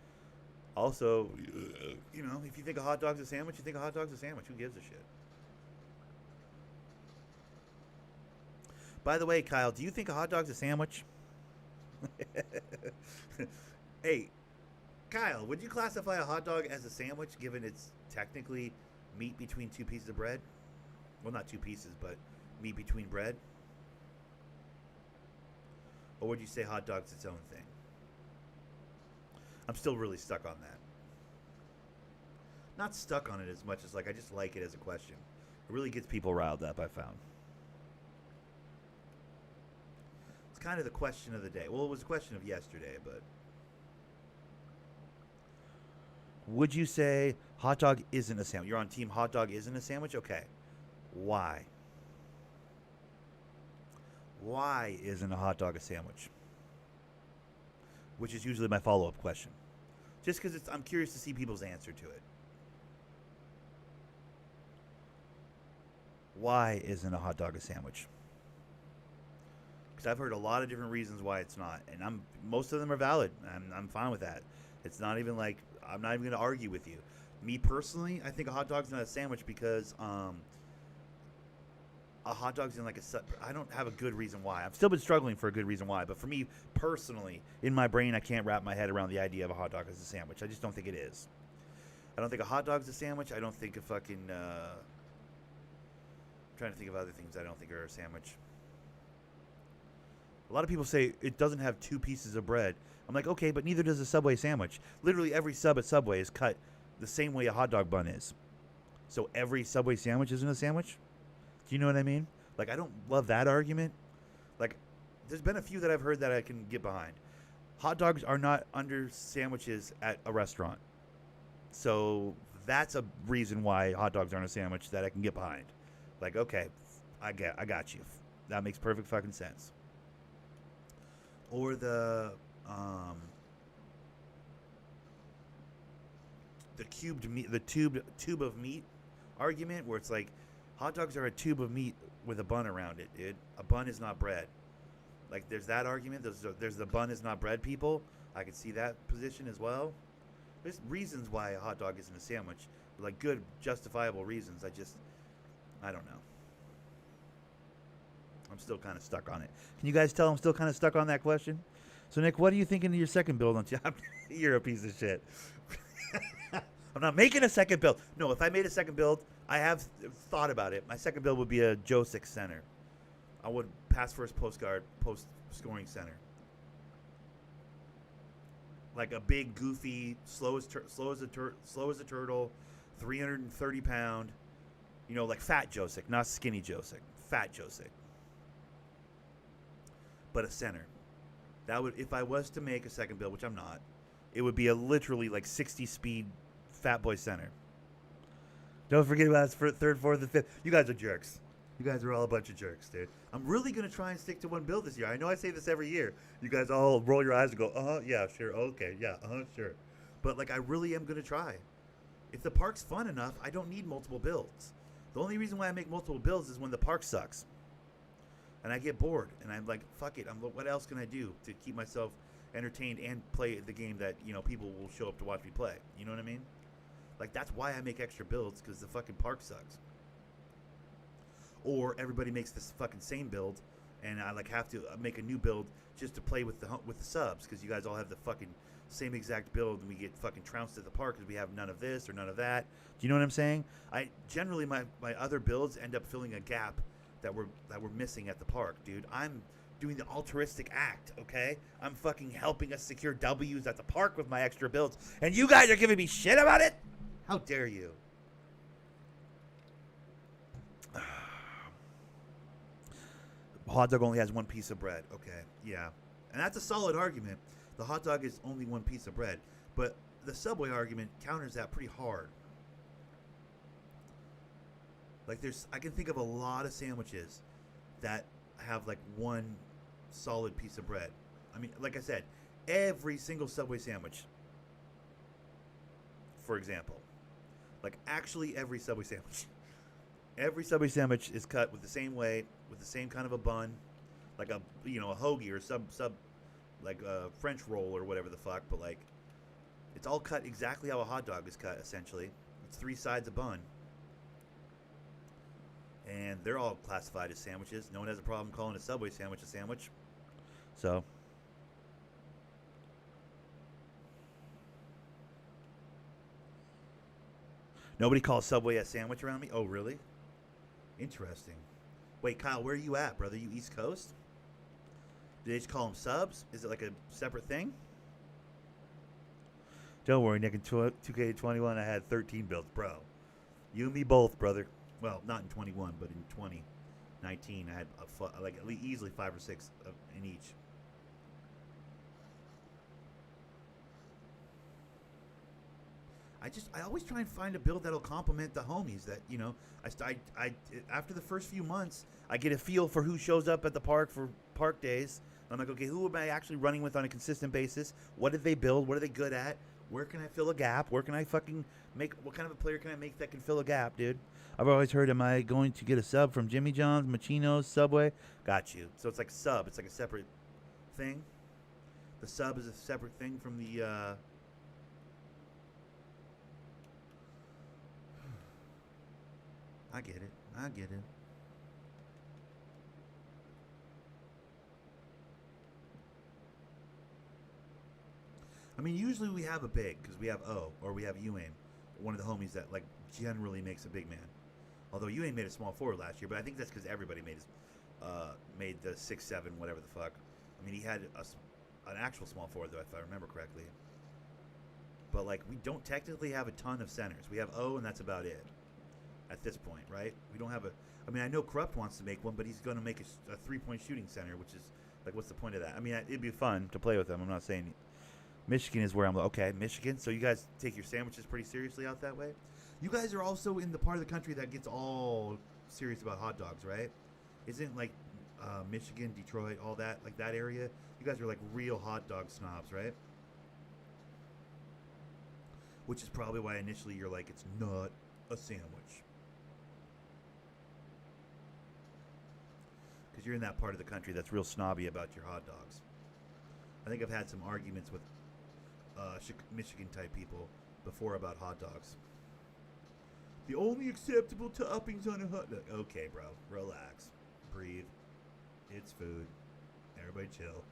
Also, you know, if you think a hot dog's a sandwich, you think a hot dog's a sandwich. Who gives a shit? By the way, Kyle, do you think a hot dog's a sandwich? Hey, Kyle, would you classify a hot dog as a sandwich given it's technically meat between two pieces of bread? Well, not two pieces, but meat between bread? Or would you say hot dog's its own thing? I'm still really stuck on that. Not stuck on it as much as, like, I just like it as a question. It really gets people riled up, I found. It's kind of the question of the day. Well, it was a question of yesterday, but... Would you say hot dog isn't a sandwich? You're on team hot dog isn't a sandwich? Okay. Why? Why isn't a hot dog a sandwich? Which is usually my follow-up question. Just because I'm curious to see people's answer to it. Why isn't a hot dog a sandwich? Because I've heard a lot of different reasons why it's not, and most of them are valid. I'm fine with that. It's not even like I'm not even going to argue with you. Me personally, I think a hot dog's not a sandwich because a hot dog's in like I don't have a good reason why. I've still been struggling for a good reason why, but for me personally, in my brain, I can't wrap my head around the idea of a hot dog as a sandwich. I just don't think it is. I don't think a hot dog's a sandwich. I don't think a fucking I'm trying to think of other things I don't think are a sandwich. A lot of people say it doesn't have two pieces of bread. I'm like, okay, but neither does a Subway sandwich. Literally every sub at Subway is cut the same way a hot dog bun is. So every Subway sandwich isn't a sandwich? Do you know what I mean? Like, I don't love that argument. Like, there's been a few that I've heard that I can get behind. Hot dogs are not under sandwiches at a restaurant. So that's a reason why hot dogs aren't a sandwich that I can get behind. Like, okay, I got you. That makes perfect fucking sense. Or the cubed meat, the tube of meat argument, where it's like hot dogs are a tube of meat with a bun around it, dude. A bun is not bread. Like, there's that argument. There's the bun is not bread people. I could see that position as well. There's reasons why a hot dog isn't a sandwich, like good justifiable reasons. I don't know. I'm still kind of stuck on it. Can you guys tell I'm still kind of stuck on that question? So Nick, what are you thinking of your second build on top? You're a piece of shit. I'm not making a second build. No, if I made a second build, I have thought about it. My second build would be a Josic center. I would pass first post scoring center. Like a big, goofy, slow as a turtle, 330 pound. You know, like fat Josic, not skinny Josic. Fat Josic. But a center. That would, if I was to make a second build, which I'm not, it would be a literally like 60 speed fat boy center. Don't forget about his third, fourth, and fifth. You guys are jerks. You guys are all a bunch of jerks, dude. I'm really going to try and stick to one build this year. I know I say this every year. You guys all roll your eyes and go, yeah, sure, okay, yeah, sure. But, like, I really am going to try. If the park's fun enough, I don't need multiple builds. The only reason why I make multiple builds is when the park sucks. And I get bored. And I'm like, fuck it. What else can I do to keep myself entertained and play the game that, you know, people will show up to watch me play? You know what I mean? Like, that's why I make extra builds, because the fucking park sucks. Or everybody makes this fucking same build, and I like have to make a new build just to play with the subs, because you guys all have the fucking same exact build, and we get fucking trounced at the park because we have none of this or none of that. Do you know what I'm saying? I generally my other builds end up filling a gap that we're missing at the park, dude. I'm doing the altruistic act, okay? I'm fucking helping us secure W's at the park with my extra builds, and you guys are giving me shit about it? How dare you? Hot dog only has one piece of bread. Okay, yeah. And that's a solid argument. The hot dog is only one piece of bread. But the Subway argument counters that pretty hard. Like, I can think of a lot of sandwiches that have like one solid piece of bread. I mean, like I said, every single Subway sandwich, for example, like actually every Subway sandwich. Every Subway sandwich is cut with the same way, with the same kind of a bun, like a hoagie or sub like a French roll or whatever the fuck. But like, it's all cut exactly how a hot dog is cut. Essentially, it's 3 sides of bun, and they're all classified as sandwiches. No one has a problem calling a Subway sandwich a sandwich. So. Nobody calls Subway a sandwich around me? Oh, really? Interesting. Wait, Kyle, where are you at, brother? You East Coast? Do they just call them subs? Is it like a separate thing? Don't worry, Nick. In 2K21, I had 13 builds, bro. You and me both, brother. Well, not in 21, but in 2019, I had like easily 5 or 6 in each. I always try and find a build that'll complement the homies that, you know, I after the first few months, I get a feel for who shows up at the park for park days. I'm like, okay, who am I actually running with on a consistent basis? What did they build? What are they good at? Where can I fill a gap? Where can I fucking make, what kind of a player can I make that can fill a gap, dude? I've always heard, am I going to get a sub from Jimmy John's, Machino's, Subway? Got you. So it's like sub. It's like a separate thing. The sub is a separate thing from the, I get it. I get it. I mean, usually we have a big because we have O or we have Ewing, one of the homies that like generally makes a big man. Although Ewing made a small forward last year, but I think that's because everybody made the 6'7", whatever the fuck. I mean, he had an actual small forward though, if I remember correctly. But like, we don't technically have a ton of centers. We have O, and that's about it. At this point, right? We don't have I mean, I know Corrupt wants to make one, but he's going to make a 3-point shooting center, which is, like, what's the point of that? I mean, it'd be fun to play with him. I'm not saying Michigan is where I'm like, okay, Michigan. So you guys take your sandwiches pretty seriously out that way? You guys are also in the part of the country that gets all serious about hot dogs, right? Isn't, like, Michigan, Detroit, all that, like that area? You guys are, like, real hot dog snobs, right? Which is probably why initially you're like, it's not a sandwich. Because you're in that part of the country that's real snobby about your hot dogs. I think I've had some arguments with Michigan type people before about hot dogs. The only acceptable toppings on a hot dog. Okay, bro, relax, breathe. It's food. Everybody chill.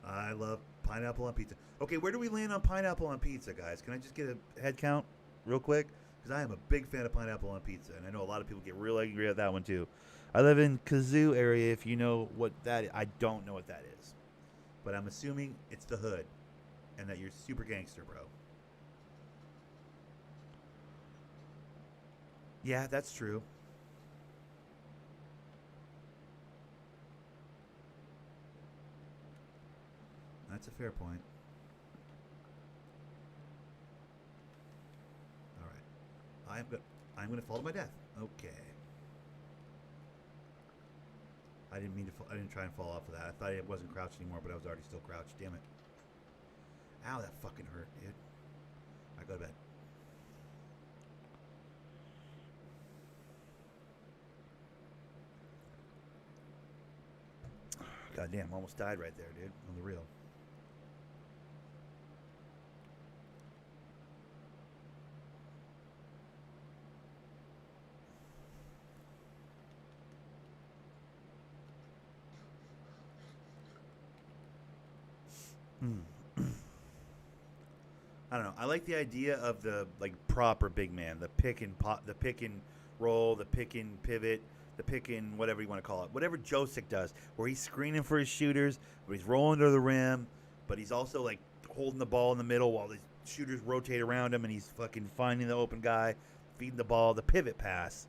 I love pineapple on pizza. Okay, where do we land on pineapple on pizza, guys? Can I just get a head count real quick? Because I am a big fan of pineapple on pizza, and I know a lot of people get real angry at that one too. I live in Kazoo area. If you know what that is. I don't know what that is, but I'm assuming it's the hood, and that you're super gangster, bro. Yeah, that's true. That's a fair point. All right, I'm gonna fall to my death. Okay. I didn't mean to. I didn't try and fall off of that. I thought it wasn't crouched anymore, but I was already still crouched. Damn it! Ow, that fucking hurt, dude. I go to bed. God damn, almost died right there, dude. On the real. I don't know. I like the idea of the like proper big man, the pick and pop, the pick and roll, the pick and pivot, the pick and whatever you want to call it, whatever Josic does, where he's screening for his shooters, where he's rolling to the rim, but he's also like holding the ball in the middle while the shooters rotate around him, and he's fucking finding the open guy, feeding the ball, the pivot pass,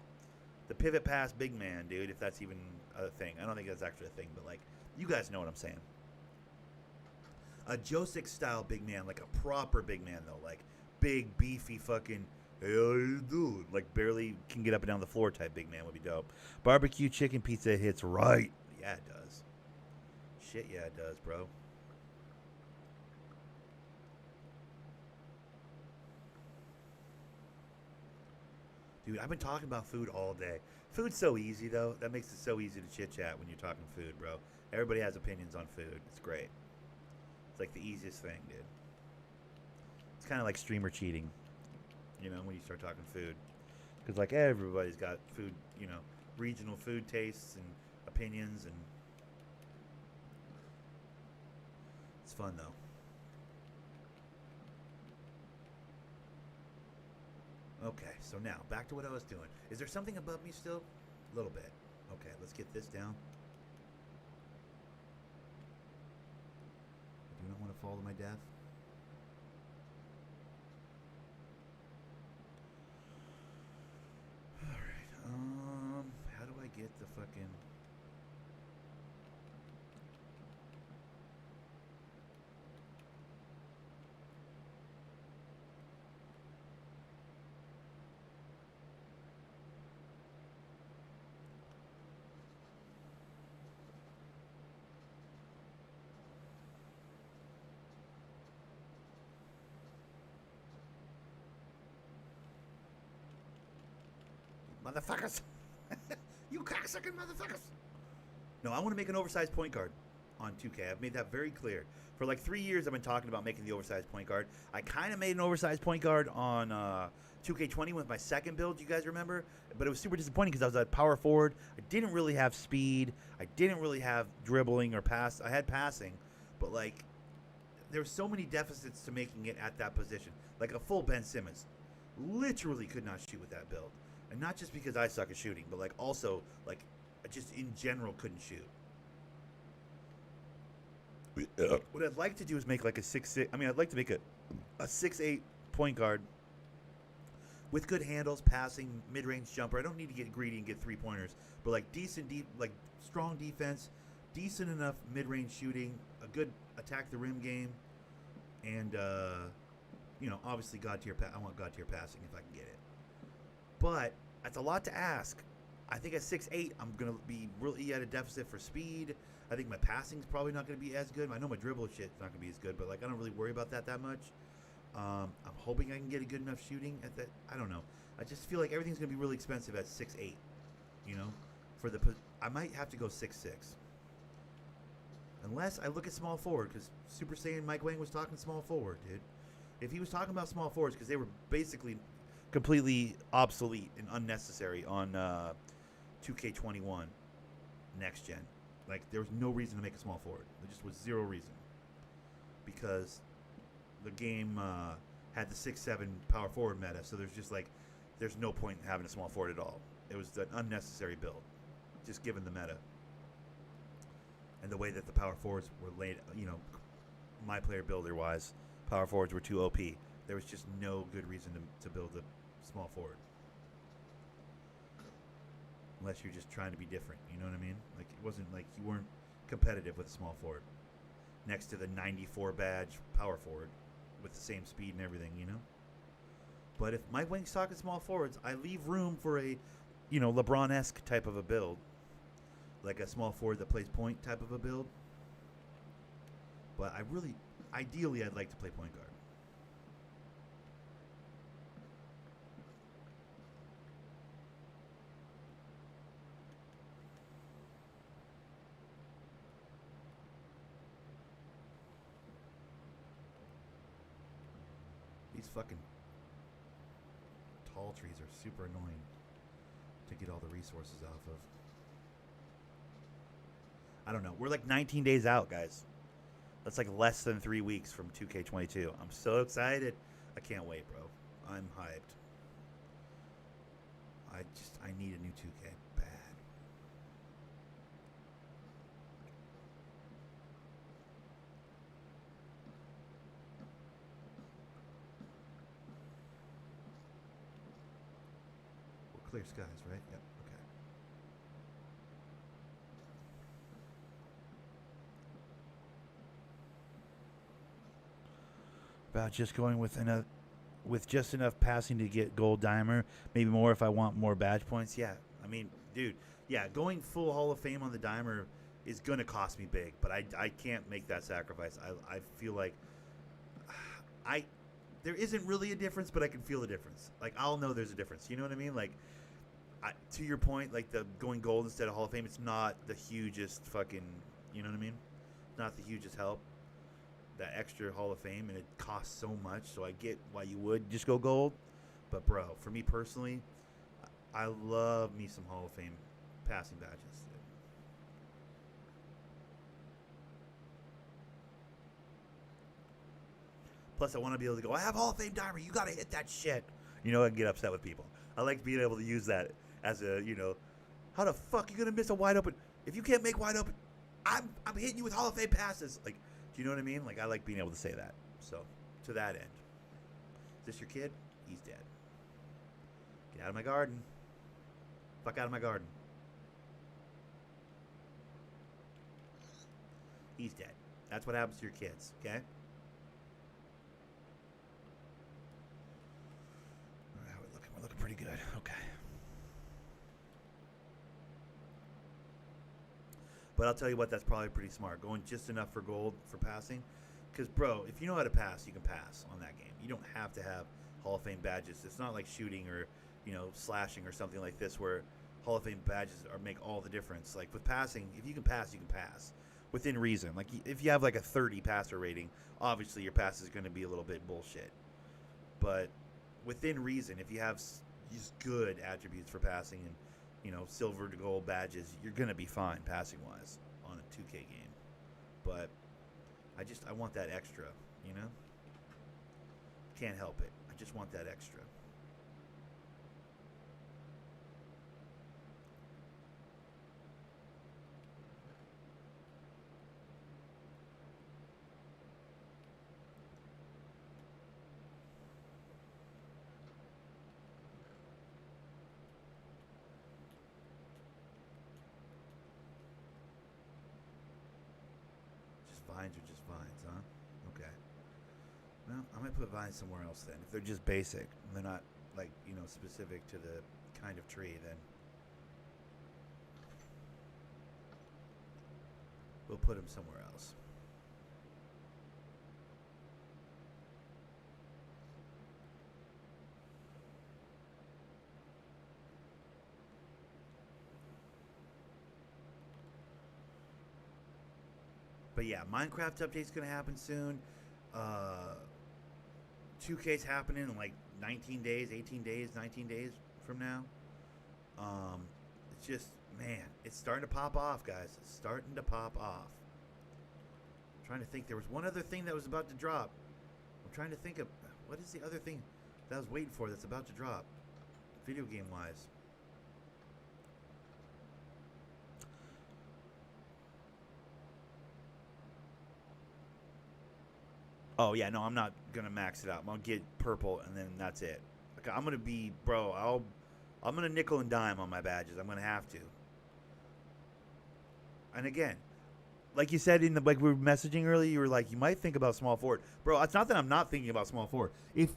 big man, dude. If that's even a thing, I don't think that's actually a thing, but like you guys know what I'm saying. A Josic style big man, like a proper big man though, like big beefy fucking hey how you doing? Like barely can get up and down the floor type big man would be dope. Barbecue chicken pizza hits right. Yeah, it does. Shit, yeah, it does, bro. Dude, I've been talking about food all day. Food's so easy though. That makes it so easy to chit chat when you're talking food, bro. Everybody has opinions on food. It's great. It's like the easiest thing, dude. It's kind of like streamer cheating, when you start talking food. Because, like, everybody's got food, regional food tastes and opinions, and it's fun, though. Okay, so now, back to what I was doing. Is there something above me still? A little bit. Okay, let's get this down. I do not want to fall to my death. Alright, how do I get the fucking... Motherfuckers! You cocksucking motherfuckers! No, I want to make an oversized point guard on 2K. I've made that very clear. For like 3 years, I've been talking about making the oversized point guard. I kind of made an oversized point guard on 2K20 with my second build, you guys remember? But it was super disappointing because I was at power forward. I didn't really have speed. I didn't really have dribbling or pass. I had passing, but like there were so many deficits to making it at that position. Like a full Ben Simmons. Literally could not shoot with that build. And not just because I suck at shooting, but like also like I just in general couldn't shoot. What I'd like to do is make like a 6'6". I mean, I'd like to make a 6'8" point guard with good handles, passing, mid-range jumper. I don't need to get greedy and get 3-pointers, but like decent, deep, like strong defense, decent enough mid-range shooting, a good attack the rim game, and obviously God tier. I want God tier passing if I can get it. But that's a lot to ask. I think at 6'8", I'm gonna be really at a deficit for speed. I think my passing's probably not gonna be as good. I know my dribble shit's not gonna be as good, but like I don't really worry about that much. I'm hoping I can get a good enough shooting at that. I don't know. I just feel like everything's gonna be really expensive at 6'8". For the I might have to go 6'6". Unless I look at small forward, because Super Saiyan Mike Wang was talking small forward, dude. If he was talking about small forwards, because they were basically completely obsolete and unnecessary on 2K21 next gen. Like, there was no reason to make a small forward. There just was zero reason. Because the game had the 6-7 power forward meta, so there's no point in having a small forward at all. It was an unnecessary build, just given the meta. And the way that the power forwards were laid, my player builder wise, power forwards were too OP. There was just no good reason to build a small forward. Unless you're just trying to be different, you know what I mean? Like, it wasn't like you weren't competitive with a small forward. Next to the 94 badge power forward with the same speed and everything, But if Mike Wang's talking small forwards, I leave room for a, LeBron-esque type of a build. Like a small forward that plays point type of a build. But ideally, I'd like to play point guard. These fucking tall trees are super annoying to get all the resources off of. I don't know. We're like 19 days out, guys. That's like less than 3 weeks from 2K22. I'm so excited. I can't wait, bro. I'm hyped. I need a new 2K bad. Well, clear skies, right? Yep. Okay. About just going with just enough passing to get gold dimer, maybe more if I want more badge points. Yeah, I mean, dude, yeah, going full Hall of Fame on the dimer is gonna cost me big, but I can't make that sacrifice. I feel like there isn't really a difference, but I can feel the difference. Like, I'll know there's a difference. You know what I mean? Like, to your point, like the going gold instead of Hall of Fame, it's not the hugest fucking. You know what I mean? Not the hugest help. That extra Hall of Fame, and it costs so much, so I get why you would just go gold. But bro, for me personally, I love me some Hall of Fame passing badges. Plus, I want to be able to go, I have Hall of Fame dimer, you got to hit that shit. I can get upset with people. I like being able to use that as a, how the fuck are you going to miss a wide open? If you can't make wide open, I'm hitting you with Hall of Fame passes. Like, do you know what I mean? Like, I like being able to say that. So, to that end. Is this your kid? He's dead. Get out of my garden. Fuck out of my garden. He's dead. That's what happens to your kids, okay? All right, we're looking pretty good. Okay. But I'll tell you what, that's probably pretty smart. Going just enough for gold for passing. Because, bro, if you know how to pass, you can pass on that game. You don't have to have Hall of Fame badges. It's not like shooting or, slashing or something like this where Hall of Fame badges make all the difference. Like, with passing, if you can pass, you can pass. Within reason. Like, if you have, like, a 30 passer rating, obviously your pass is going to be a little bit bullshit. But within reason, if you have just good attributes for passing and, silver to gold badges, you're going to be fine passing-wise on a 2K game. But I want that extra, Can't help it. I just want that extra. Vines are just vines, huh? Okay. Well, I might put vines somewhere else then. If they're just basic, and they're not, like, specific to the kind of tree, then we'll put them somewhere else. But yeah, Minecraft update's gonna happen soon. 2K's happening in like 19 days, 18 days, 19 days from now. It's just, man, it's starting to pop off, guys. It's starting to pop off. I'm trying to think. There was one other thing that was about to drop. I'm trying to think of what is the other thing that I was waiting for that's about to drop, video game wise. Oh yeah, no, I'm not gonna max it out. I'm gonna get purple and then that's it. Like, I'm gonna be, bro. I'm gonna nickel and dime on my badges. I'm gonna have to. And again, like you said in the like we were messaging earlier, you were like you might think about small forward, bro. It's not that I'm not thinking about small forward. If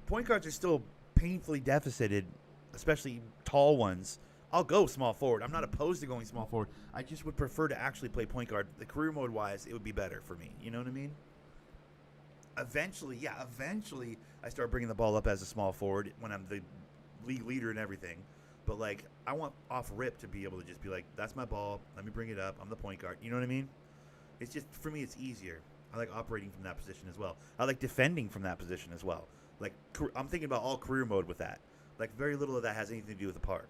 point guards are still painfully deficited, especially tall ones, I'll go small forward. I'm not opposed to going small forward. I just would prefer to actually play point guard. The career mode wise, it would be better for me. You know what I mean? Eventually, I start bringing the ball up as a small forward when I'm the league leader and everything. But like, I want off rip to be able to just be like, that's my ball. Let me bring it up. I'm the point guard. You know what I mean? It's just for me, it's easier. I like operating from that position as well. I like defending from that position as well. Like, I'm thinking about all career mode with that. Like, very little of that has anything to do with the park.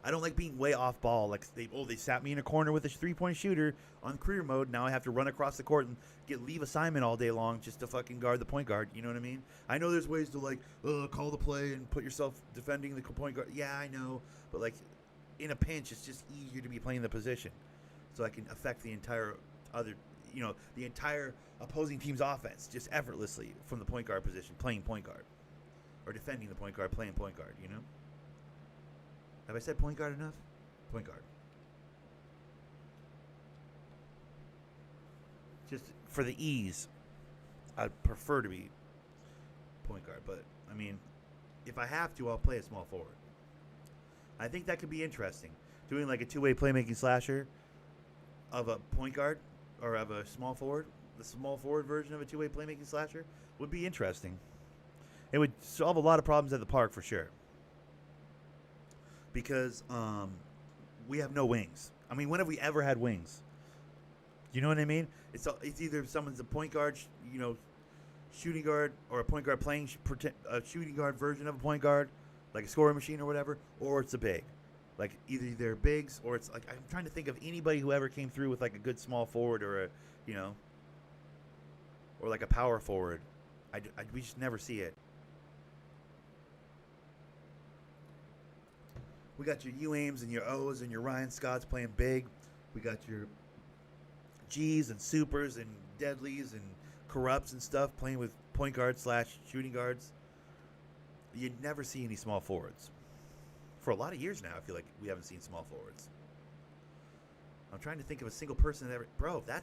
I don't like being way off ball. Like they sat me in a corner with a 3-point shooter on career mode. Now I have to run across the court and leave assignment all day long just to fucking guard the point guard. You know what I mean? I know there's ways to like call the play and put yourself defending the point guard. Yeah, I know, but like in a pinch, it's just easier to be playing the position, so I can affect the entire the entire opposing team's offense just effortlessly from the point guard position, playing point guard, or defending the point guard, playing point guard. You know. Have I said point guard enough? Point guard. Just for the ease, I'd prefer to be point guard. But, I mean, if I have to, I'll play a small forward. I think that could be interesting. Doing like a two-way playmaking slasher of a point guard or of a small forward, the small forward version of a two-way playmaking slasher would be interesting. It would solve a lot of problems at the park for sure. Because we have no wings. I mean, when have we ever had wings? You know what I mean? It's either someone's a point guard, shooting guard, or a point guard playing a shooting guard version of a point guard, like a scoring machine or whatever, or it's a big. Like either they're bigs or it's like I'm trying to think of anybody who ever came through with like a good small forward or or like a power forward. We just never see it. We got your U-Aims and your O's and your Ryan Scotts playing big. We got your G's and Supers and Deadlies and Corrupts and stuff playing with point guards / shooting guards. You'd never see any small forwards. For a lot of years now, I feel like we haven't seen small forwards. I'm trying to think of a single person that ever... Bro, now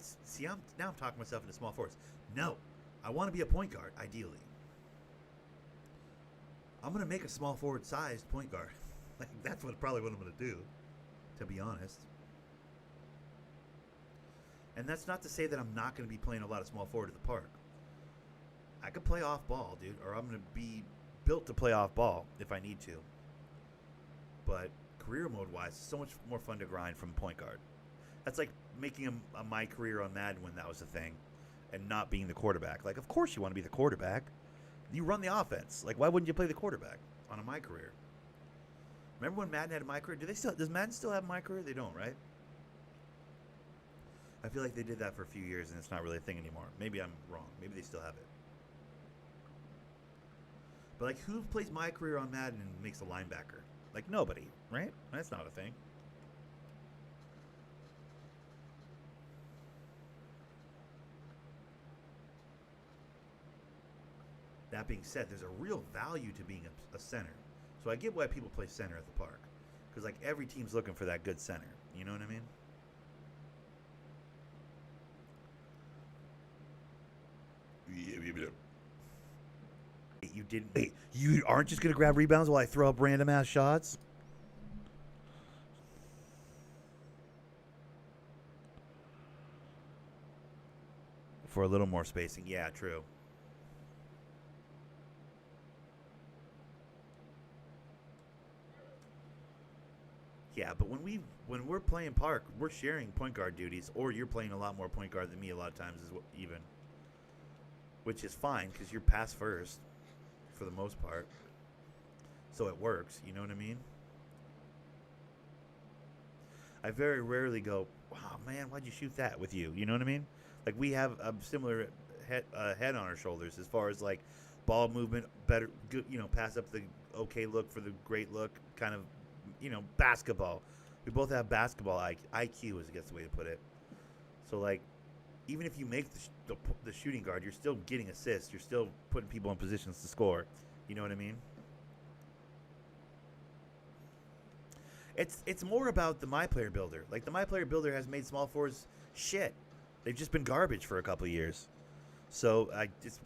I'm talking myself into small forwards. No, I want to be a point guard, ideally. I'm going to make a small forward-sized point guard. Like, that's probably what I'm going to do, to be honest. And that's not to say that I'm not going to be playing a lot of small forward at the park. I could play off ball, dude, or I'm going to be built to play off ball if I need to. But career mode-wise, it's so much more fun to grind from point guard. That's like making a my career on Madden when that was a thing and not being the quarterback. Like, of course you want to be the quarterback. You run the offense. Like, why wouldn't you play the quarterback on a my career? Remember when Madden had a my career? Does Madden still have my career? They don't, right? I feel like they did that for a few years and it's not really a thing anymore. Maybe I'm wrong. Maybe they still have it. But like, who plays my career on Madden and makes a linebacker? Like, nobody, right? That's not a thing. That being said, there's a real value to being a center. So I get why people play center at the park. Because, like, every team's looking for that good center. You know what I mean? You aren't just going to grab rebounds while I throw up random-ass shots? For a little more spacing. Yeah, true. Yeah, but when we're playing park, we're sharing point guard duties, or you're playing a lot more point guard than me a lot of times, even, which is fine because you're pass first for the most part, so it works. You know what I mean? I very rarely go, "Wow, man, why'd you shoot that with you?" You know what I mean? Like we have a similar head on our shoulders as far as like ball movement, better, good, pass up the okay look for the great look, kind of, basketball. We both have basketball IQ, is I guess the way to put it. So like, even if you make the shooting guard, you're still getting assists. You're still putting people in positions to score. You know what I mean? It's more about the My Player Builder. Like the My Player Builder has made small forwards shit. They've just been garbage for a couple of years. So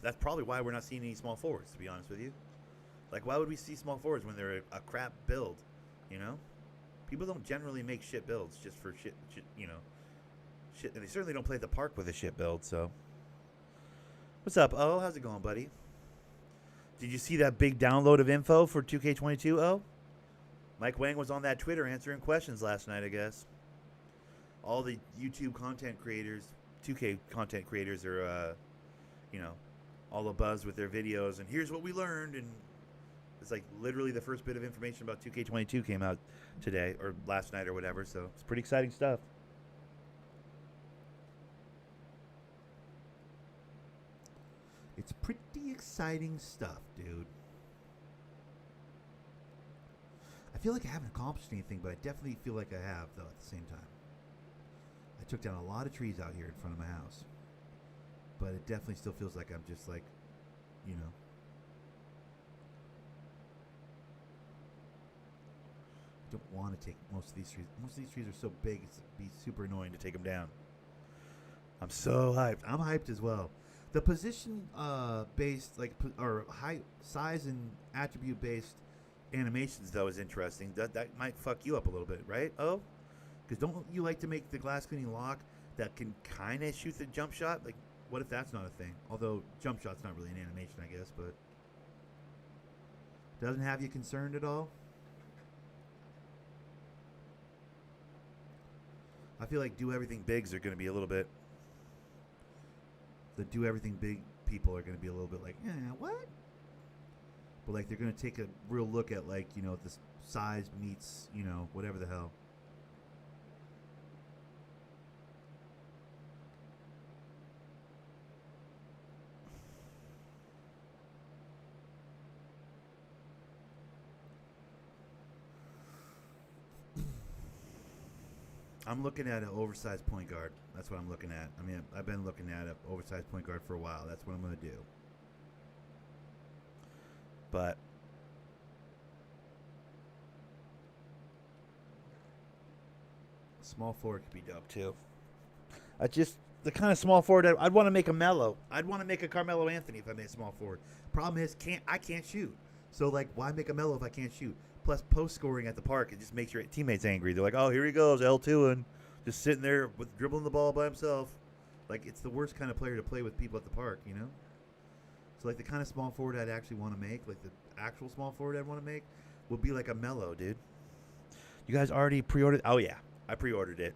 that's probably why we're not seeing any small forwards. To be honest with you, like why would we see small forwards when they're a crap build? You know, people don't generally make shit builds just for shit. Shit. And they certainly don't play at the park with a shit build. So, what's up? Oh, how's it going, buddy? Did you see that big download of info for 2K22? Oh. Mike Wang was on that Twitter answering questions last night, I guess. All the YouTube content creators, 2K content creators are, all abuzz with their videos. And here's what we learned. And it's like literally the first bit of information about 2K22 came out today or last night or whatever. So it's pretty exciting stuff. It's pretty exciting stuff, dude. I feel like I haven't accomplished anything, but I definitely feel like I have, though, at the same time. I took down a lot of trees out here in front of my house. But it definitely still feels like I'm just like, I don't want to take most of these trees. Most of these trees are so big, it'd be super annoying to take them down. I'm so hyped. I'm hyped as well. The position based, or height, size, and attribute based animations, though, is interesting. That might fuck you up a little bit, right? Oh, because don't you like to make the glass cleaning lock that can kind of shoot the jump shot? Like, what if that's not a thing? Although jump shot's not really an animation, I guess, but doesn't have you concerned at all? I feel like do everything bigs are going to be a little bit. The do everything big people are going to be a little bit like, what? But like they're going to take a real look at like, the size meets, whatever the hell. I'm looking at an oversized point guard. That's what I'm looking at. I mean, I've been looking at an oversized point guard for a while. That's what I'm going to do. But small forward could be dope too. The kind of small forward I'd want to make a Melo. I'd want to make a Carmelo Anthony if I made a small forward. Problem is, I can't shoot. So like, why make a Melo if I can't shoot? Plus, post scoring at the park, it just makes your teammates angry. They're like, oh, here he goes, L2, and just sitting there with dribbling the ball by himself. Like, it's the worst kind of player to play with people at the park, So like the kind of small forward I'd actually want to make, like the actual small forward I'd want to make, would be like a Melo, dude. You guys already pre-ordered? Oh yeah, I pre-ordered it.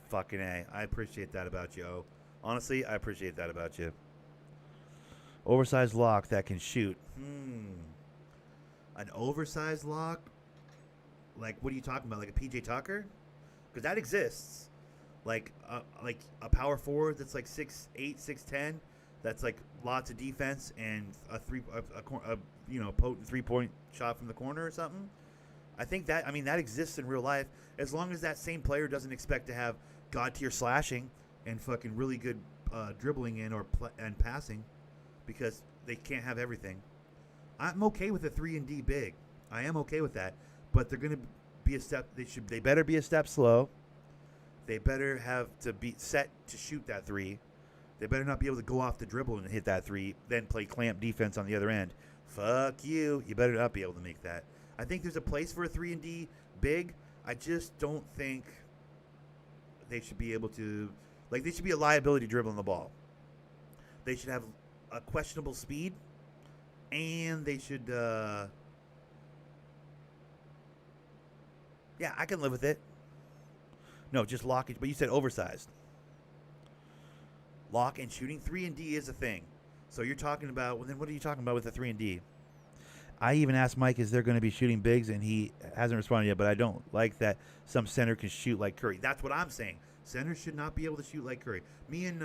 Fucking A. I appreciate that about you, O. Honestly, I appreciate that about you. Oversized lock that can shoot. An oversized lock? Like, what are you talking about? Like a PJ Tucker? Because that exists. Like a power forward that's like 6'8", 6'10", that's like lots of defense and a potent 3-point shot from the corner or something. I think that exists in real life as long as that same player doesn't expect to have god tier slashing and fucking really good dribbling and passing, because they can't have everything. I'm okay with a 3-and-D big. I am okay with that, but they're going to be a step. They better be a step slow. They better have to be set to shoot that three. They better not be able to go off the dribble and hit that three, then play clamp defense on the other end. Fuck you. You better not be able to make that. I think there's a place for a 3-and-D big. I just don't think they should be able to. Like, they should be a liability dribbling the ball. They should have a questionable speed, and they should Yeah, I can live with it. No, just lock it. But you said oversized. Lock and shooting 3 and D is a thing. So you're talking about, well, then what are you talking about with the 3 and D? I even asked Mike, is there going to be shooting bigs? And he hasn't responded yet, but I don't like that some center can shoot like Curry. That's what I'm saying. Centers should not be able to shoot like Curry. Me and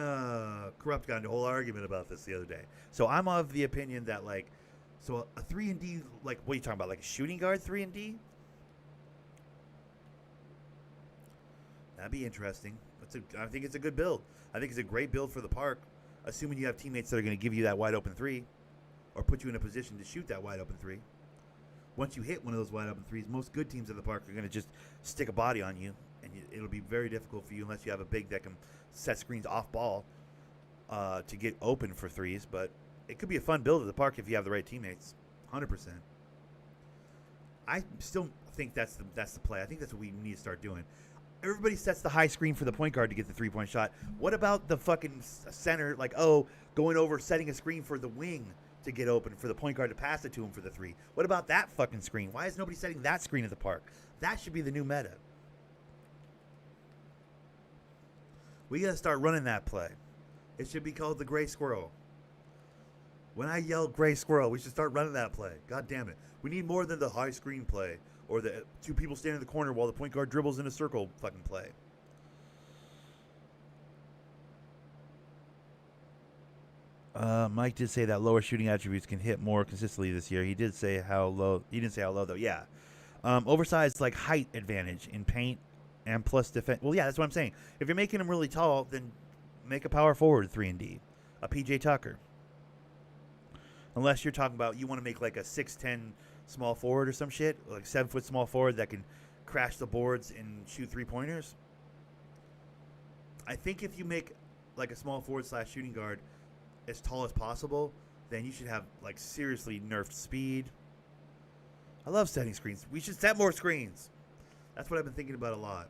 Corrupt got into a whole argument about this the other day. So I'm of the opinion that, like, so a 3 and D, like, what are you talking about? Like a shooting guard 3 and D? That'd be interesting. I think it's a good build. I think it's a great build for the park, assuming you have teammates that are going to give you that wide open 3 or put you in a position to shoot that wide open 3. Once you hit one of those wide open 3s, most good teams at the park are going to just stick a body on you, and it'll be very difficult for you unless you have a big that can set screens off ball to get open for 3s. But it could be a fun build at the park if you have the right teammates. 100%. I still think that's the play. I think that's what we need to start doing. Everybody sets the high screen for the point guard to get the three-point shot. What about the fucking center, like, going over, setting a screen for the wing to get open for the point guard to pass it to him for the 3? What about that fucking screen? Why is nobody setting that screen at the park? That should be the new meta. We got to start running that play. It should be called the Gray Squirrel. When I yell Gray Squirrel, we should start running that play. God damn it. We need more than the high screen play or the 2 people standing in the corner while the point guard dribbles in a circle fucking play. Mike did say that lower shooting attributes can hit more consistently this year. He did say how low. He didn't say how low though. Yeah, oversized like height advantage in paint and plus defense. Well, yeah, that's what I'm saying. If you're making him really tall, then make a power forward 3 and D, a PJ Tucker. Unless you're talking about you want to make like a 6'10" small forward or some shit, like 7-foot small forward that can crash the boards and shoot 3-pointers. I think if you make like a small forward / shooting guard as tall as possible, then you should have like seriously nerfed speed. I love setting screens. We should set more screens. That's what I've been thinking about a lot.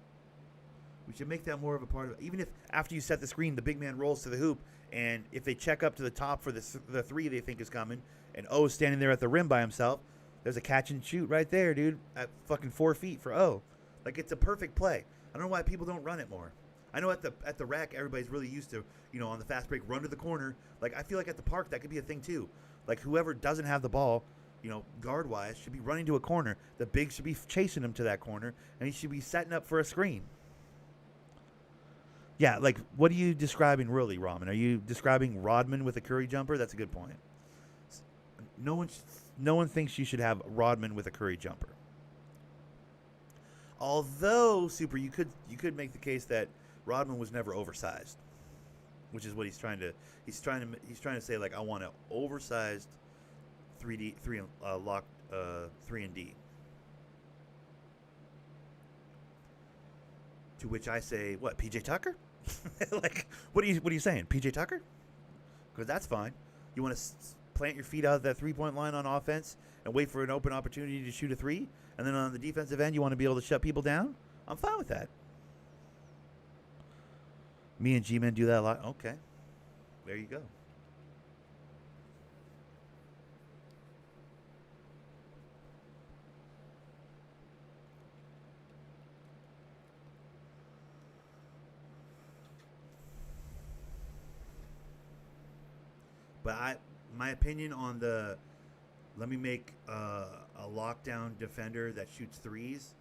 We should make that more of a part of it. Even if after you set the screen, the big man rolls to the hoop, and if they check up to the top for the 3 they think is coming, and O's standing there at the rim by himself, there's a catch and shoot right there, dude, at fucking 4 feet for O. Like, it's a perfect play. I don't know why people don't run it more. I know at the rack, everybody's really used to, on the fast break, run to the corner. Like, I feel like at the park, that could be a thing, too. Like, whoever doesn't have the ball, guard-wise, should be running to a corner. The big should be chasing him to that corner, and he should be setting up for a screen. Yeah, like, what are you describing really, Ramen? Are you describing Rodman with a Curry jumper? That's a good point. No one thinks you should have Rodman with a Curry jumper. Although, Super, you could make the case that Rodman was never oversized, which is what he's trying to say, like, I want an oversized 3 and D. To which I say, what, PJ Tucker? Like, what are you saying, PJ Tucker? Because that's fine. You want to plant your feet out of that 3-point line on offense and wait for an open opportunity to shoot a 3, and then on the defensive end, you want to be able to shut people down? I'm fine with that. Me and G-Men do that a lot. Okay. There you go. But my opinion on let me make a lockdown defender that shoots 3s,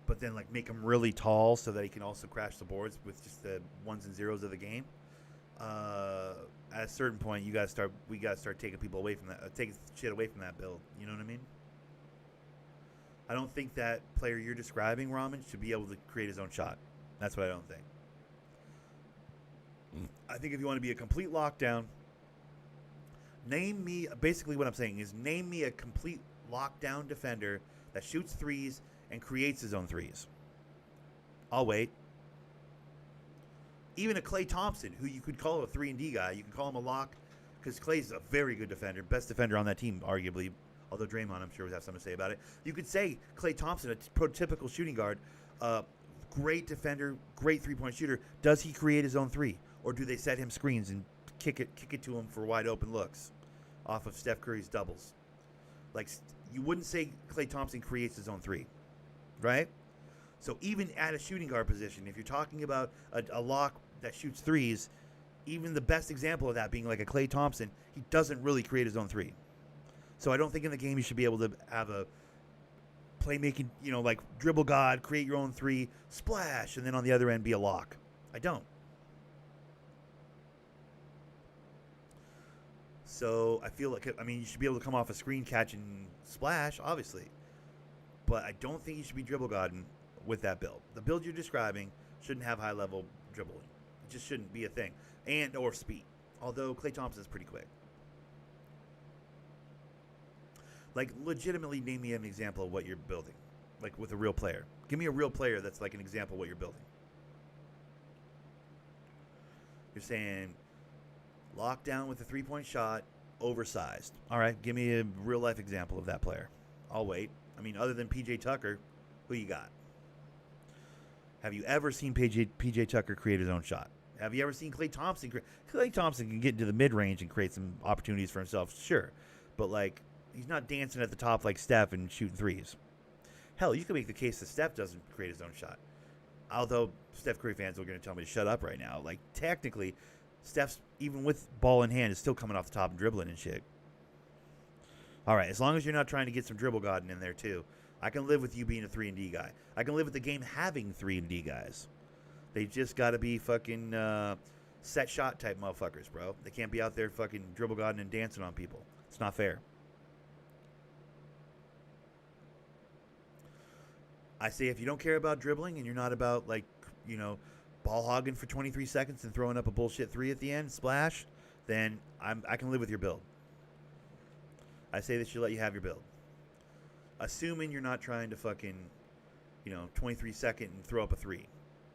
but then like make him really tall so that he can also crash the boards with just the 1s and 0s of the game. At a certain point, we gotta start taking people away from that, taking shit away from that build. You know what I mean? I don't think that player you're describing, Ramen, should be able to create his own shot. That's what I don't think. I think if you want to be a complete lockdown, basically what I'm saying is name me a complete lockdown defender that shoots 3s and creates his own 3s. I'll wait. Even a Klay Thompson, who you could call a 3 and D guy, you can call him a lock, because Klay's a very good defender, best defender on that team, arguably. Although Draymond, I'm sure, would have something to say about it. You could say Klay Thompson, a prototypical shooting guard, great defender, great 3-point shooter. Does he create his own 3, or do they set him screens and kick it to him for wide open looks off of Steph Curry's doubles? Like, you wouldn't say Klay Thompson creates his own 3, right? So even at a shooting guard position, if you're talking about a lock that shoots threes, even the best example of that being like a Klay Thompson, he doesn't really create his own three. So I don't think in the game you should be able to have a playmaking, like dribble god, create your own three, splash, and then on the other end be a lock. I don't. So I feel like, you should be able to come off a screen, catch, and splash, obviously. But I don't think you should be dribble godding with that build. The build you're describing shouldn't have high-level dribbling. It just shouldn't be a thing. Or speed. Although Klay Thompson's pretty quick. Like, legitimately name me an example of what you're building. Like, with a real player. Give me a real player that's like an example of what you're building. You're saying lockdown with a three-point shot, oversized. All right, give me a real-life example of that player. I'll wait. Other than P.J. Tucker, who you got? Have you ever seen P.J. Tucker create his own shot? Have you ever seen Klay Thompson? Klay Thompson can get into the mid-range and create some opportunities for himself, sure. But, he's not dancing at the top like Steph and shooting threes. Hell, you can make the case that Steph doesn't create his own shot. Although Steph Curry fans are going to tell me to shut up right now. Technically, Steph's, even with ball in hand, is still coming off the top and dribbling and shit. All right, as long as you're not trying to get some dribble godding in there, too. I can live with you being a 3-and-D guy. I can live with the game having 3-and-D guys. They just got to be fucking set shot type motherfuckers, bro. They can't be out there fucking dribble godding and dancing on people. It's not fair. I say if you don't care about dribbling and you're not about, ball hogging for 23 seconds and throwing up a bullshit three at the end, splash, then I can live with your build. I say that you let you have your build. Assuming you're not trying to fucking, 23 second and throw up a three.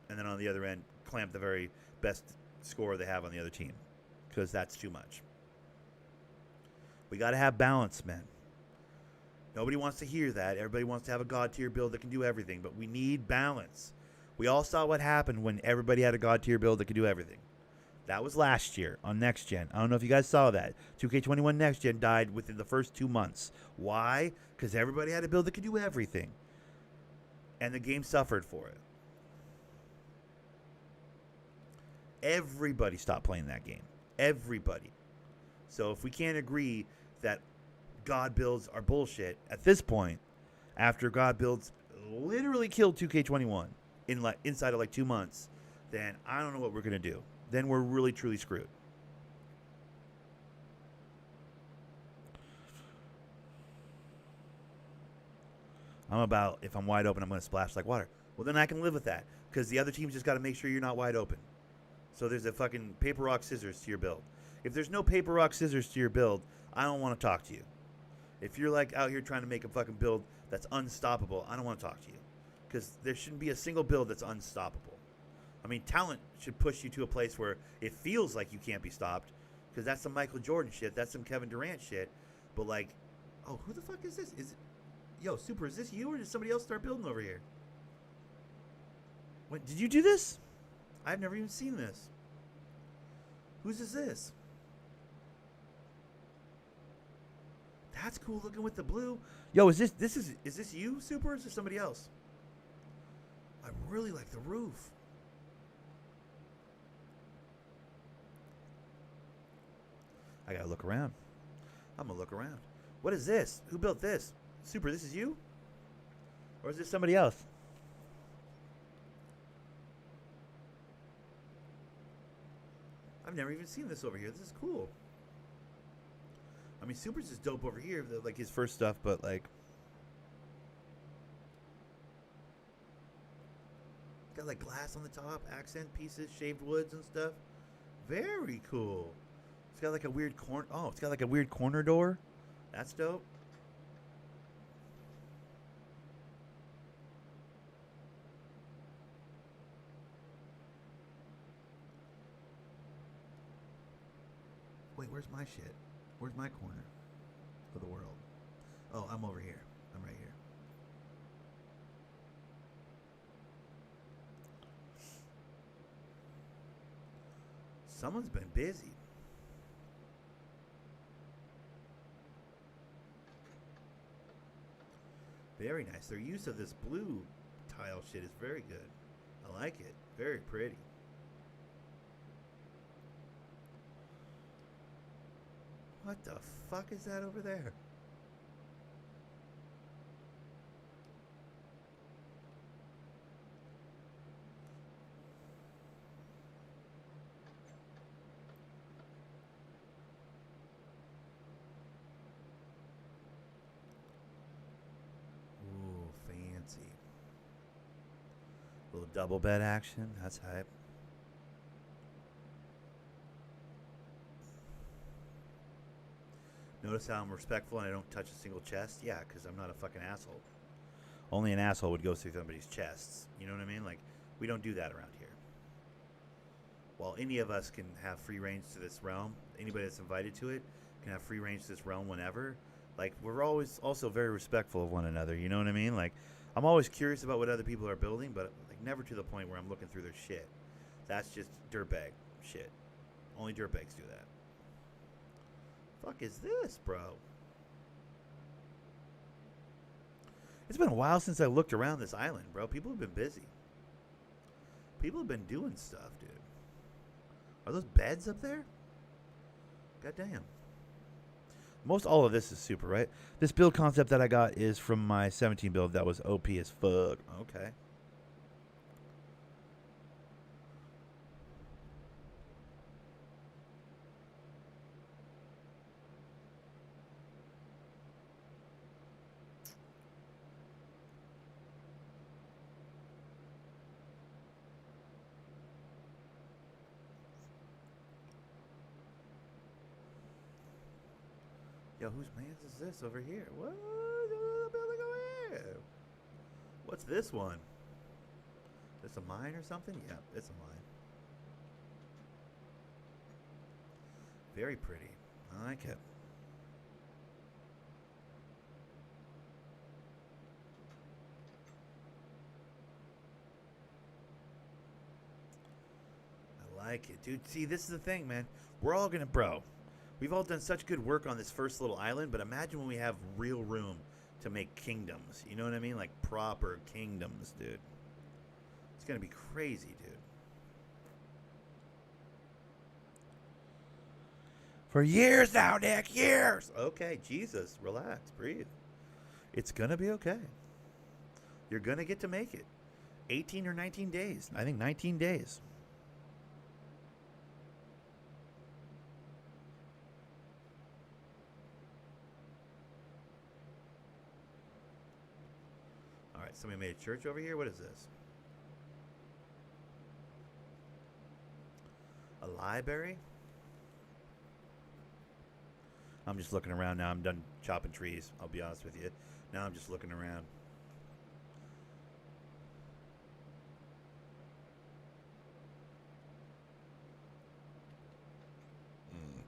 And then on the other end, clamp the very best scorer they have on the other team. Because that's too much. We got to have balance, man. Nobody wants to hear that. Everybody wants to have a god tier build that can do everything. But we need balance. We all saw what happened when everybody had a god tier build that could do everything. That was last year on Next Gen. I don't know if you guys saw that. 2K21 Next Gen died within the first 2 months. Why? Because everybody had a build that could do everything. And the game suffered for it. Everybody stopped playing that game. Everybody. So if we can't agree that God builds are bullshit at this point, after God builds literally killed 2K21 inside of 2 months, then I don't know what we're going to do. Then we're really, truly screwed. I'm about, if I'm wide open, I'm going to splash like water. Well, then I can live with that. Because the other team's just got to make sure you're not wide open. So there's a fucking paper, rock, scissors to your build. If there's no paper, rock, scissors to your build, I don't want to talk to you. If you're out here trying to make a fucking build that's unstoppable, I don't want to talk to you. Because there shouldn't be a single build that's unstoppable. Talent should push you to a place where it feels like you can't be stopped. Because that's some Michael Jordan shit. That's some Kevin Durant shit. But oh, who the fuck is this? Yo, Super, is this you or did somebody else start building over here? Wait, did you do this? I've never even seen this. Whose is this? That's cool looking with the blue. Yo, is this you, Super, or is this somebody else? I really like the roof. I gotta look around. I'm gonna look around. What is this? Who built this? Super, this is you? Or is this somebody else? I've never even seen this over here. This is cool. Super's just dope over here, his first stuff, but got glass on the top, accent pieces, shaved woods and stuff. Very cool. It's got a weird corner. Oh, it's got a weird corner door. That's dope. Wait, where's my shit? Where's my corner of the world? Oh, I'm over here. I'm right here. Someone's been busy. Very nice. Their use of this blue tile shit is very good. I like it. Very pretty. What the fuck is that over there? Ooh, fancy. Little double bed action. That's hype. Notice how I'm respectful and I don't touch a single chest? Yeah, because I'm not a fucking asshole. Only an asshole would go through somebody's chests. You know what I mean? Like, we don't do that around here. While any of us can have free range to this realm, anybody that's invited to it can have free range to this realm whenever. Like, we're always also very respectful of one another. You know what I mean? Like, I'm always curious about what other people are building, but like never to the point where I'm looking through their shit. That's just dirtbag shit. Only dirtbags do that. Fuck is this, bro? It's been a while since I looked around this island, bro. People have been busy. People have been doing stuff, dude. Are those beds up there? Goddamn. Most all of this is super, right? This build concept that I got is from my 17 build that was OP as fuck. Okay. Yo, whose man's is this over here? What? Building over here? What's this one? This a mine or something? Yeah, it's a mine. Very pretty. I like it. I like it, dude. See, this is the thing, man. We're all gonna, bro. We've all done such good work on this first little island, but imagine when we have real room to make kingdoms. You know what I mean? Like proper kingdoms, dude. It's gonna be crazy, dude. For years now, Nick. Years. Okay, Jesus, relax, breathe. It's gonna be okay. You're gonna get to make it. 18 or 19 days. I think 19 days. All right, somebody made a church over here. What is this? A library? I'm just looking around now. I'm done chopping trees. I'll be honest with you. Now I'm just looking around. Mm.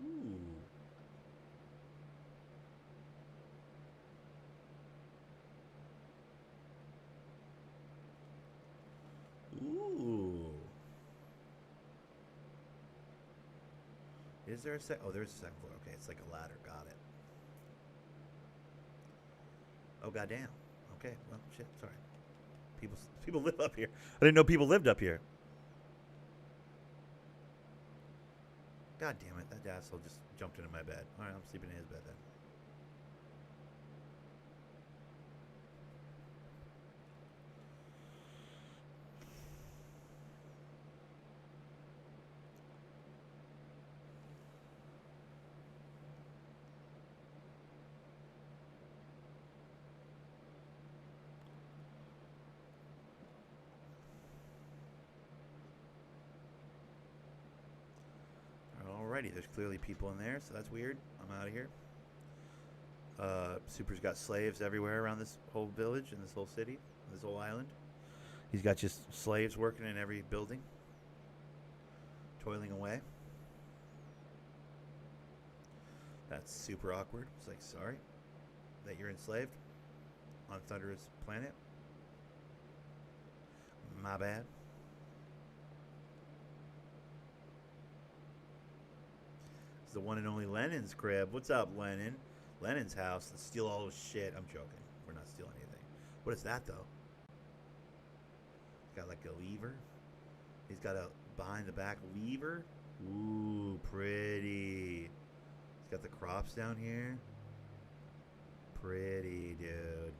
Ooh. Ooh. Is there a sec? Oh, there's a second floor. Okay, it's like a ladder. Got it. Oh, goddamn. Okay, well, shit. Sorry. People live up here. I didn't know people lived up here. God damn it! That asshole just jumped into my bed. All right, I'm sleeping in his bed then. Alrighty, there's clearly people in there, so that's weird. I'm out of here. Super's got slaves everywhere around this whole village and this whole city, this whole island. He's got just slaves working in every building, toiling away. That's super awkward. It's like, sorry that you're enslaved on Thunderous Planet. My bad. It's the one and only Lennon's crib. What's up, Lennon? Lenin's house and steal all his shit. I'm joking. We're not stealing anything. What is that, though? Got like a lever. He's got a behind the back lever. Ooh, pretty. He's got the crops down here. Pretty, dude.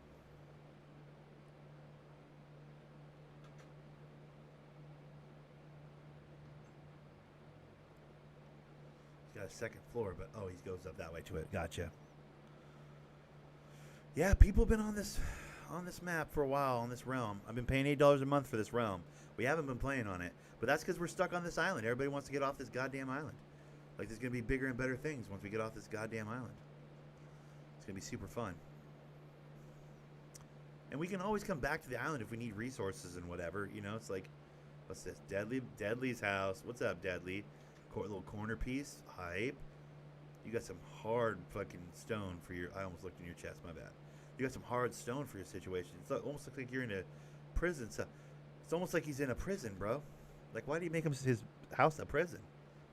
He's got a second floor, but oh, he goes up that way to it. Gotcha. Yeah, people have been on this map for a while, on this realm. I've been paying $8 a month for this realm. We haven't been playing on it, but that's because we're stuck on this island. Everybody wants to get off this goddamn island. Like, there's going to be bigger and better things once we get off this goddamn island. It's going to be super fun. And we can always come back to the island if we need resources and whatever. You know, it's like, what's this? Deadly's house. What's up, Deadly? Little corner piece. Hype. You got some hard fucking stone for your... I almost looked in your chest. My bad. You got some hard stone for your situation. It almost looks like you're in a prison. So it's almost like he's in a prison, bro. Like, why do you make his house a prison?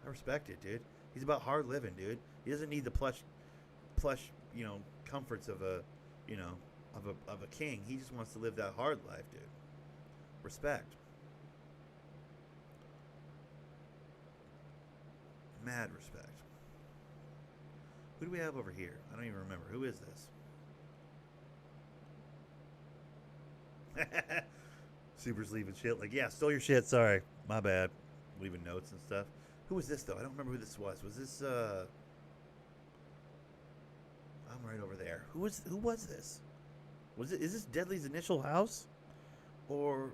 I respect it, dude. He's about hard living, dude. He doesn't need the plush, you know, comforts of a, you know, of a king. He just wants to live that hard life, dude. Respect. Mad respect. Who do we have over here? I don't even remember. Who is this? Super's leaving shit. Like, yeah, stole your shit. Sorry. My bad. Leaving notes and stuff. Who was this, though? I don't remember who this was. Was this, I'm right over there. Who was this? Is this Deadly's initial house? Or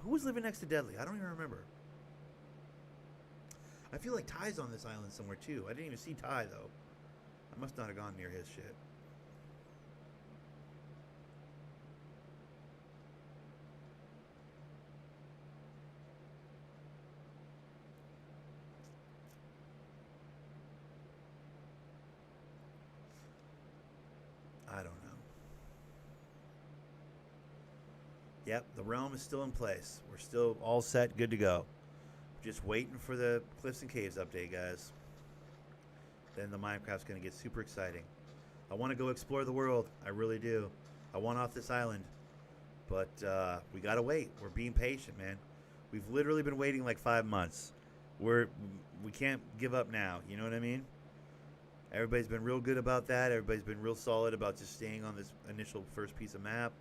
who was living next to Deadly? I don't even remember. I feel like Ty's on this island somewhere, too. I didn't even see Ty, though. I must not have gone near his shit. I don't know. Yep, the realm is still in place. We're still all set, good to go. Just waiting for the Cliffs and Caves update, guys. Then the Minecraft's going to get super exciting. I want to go explore the world. I really do. I want off this island. But we got to wait. We're being patient, man. We've literally been waiting like 5 months. We can't give up now. You know what I mean? Everybody's been real good about that. Everybody's been real solid about just staying on this initial first piece of map.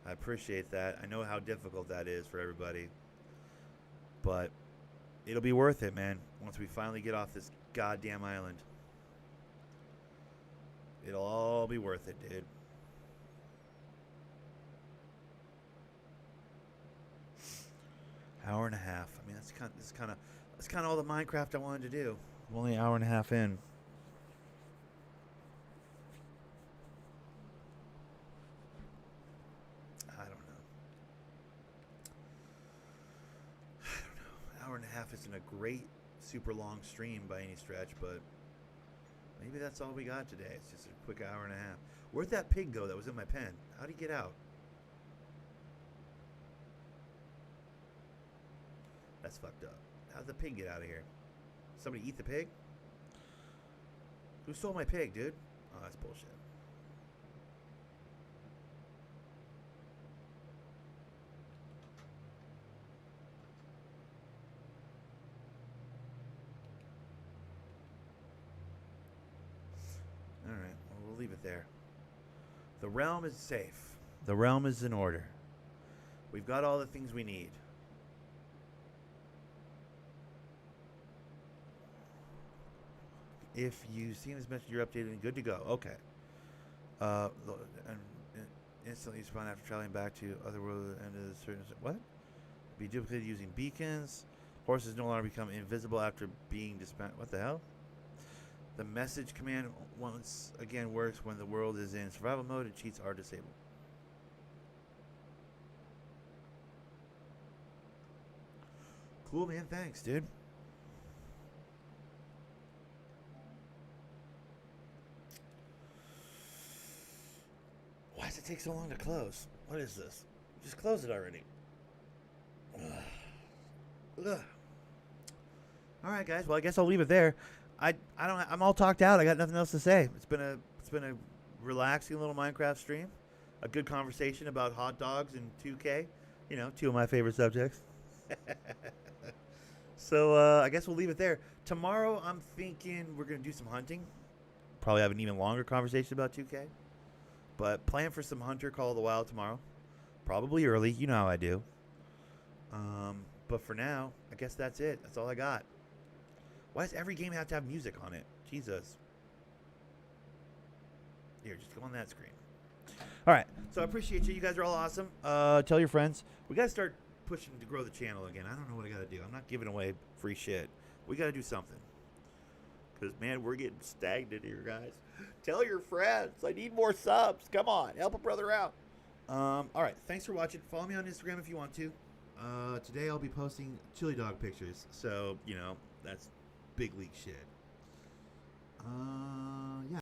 I appreciate that. I know how difficult that is for everybody. But it'll be worth it, man, once we finally get off this goddamn island. It'll all be worth it, dude. Hour and a half. I mean, that's kind of all the Minecraft I wanted to do. I'm only an hour and a half in. Hour and a half isn't a great, super long stream by any stretch, but maybe that's all we got today. It's just a quick hour and a half. Where'd that pig go that was in my pen? How'd he get out? That's fucked up. How'd the pig get out of here? Somebody eat the pig? Who stole my pig, dude? Oh, that's bullshit. Alright, well, we'll leave it there. The realm is safe. The realm is in order. We've got all the things we need. If you seen this message, you're updated and good to go. Okay. And instantly spawn after traveling back to otherworld and a certain... What? Be duplicated using beacons. Horses no longer become invisible after being dispatched. What the hell? The message command once again works when the world is in survival mode and cheats are disabled. Cool, man. Thanks, dude. Why does it take so long to close? What is this? Just close it already. Ugh. All right, guys. Well, I guess I'll leave it there. I'm all talked out. I got nothing else to say. It's been been a relaxing little Minecraft stream. A good conversation about hot dogs and 2K. You know, two of my favorite subjects. So I guess we'll leave it there. Tomorrow, I'm thinking we're going to do some hunting. Probably have an even longer conversation about 2K. But plan for some Hunter Call of the Wild tomorrow. Probably early. You know how I do. But for now, I guess that's it. That's all I got. Why does every game have to have music on it? Jesus. Here, just go on that screen. All right. So I appreciate you. You guys are all awesome. Tell your friends. We got to start pushing to grow the channel again. I don't know what I got to do. I'm not giving away free shit. We got to do something. Because, man, we're getting stagnant here, guys. Tell your friends. I need more subs. Come on. Help a brother out. All right. Thanks for watching. Follow me on Instagram if you want to. Today I'll be posting chili dog pictures. So, you know, that's big league shit. Yeah.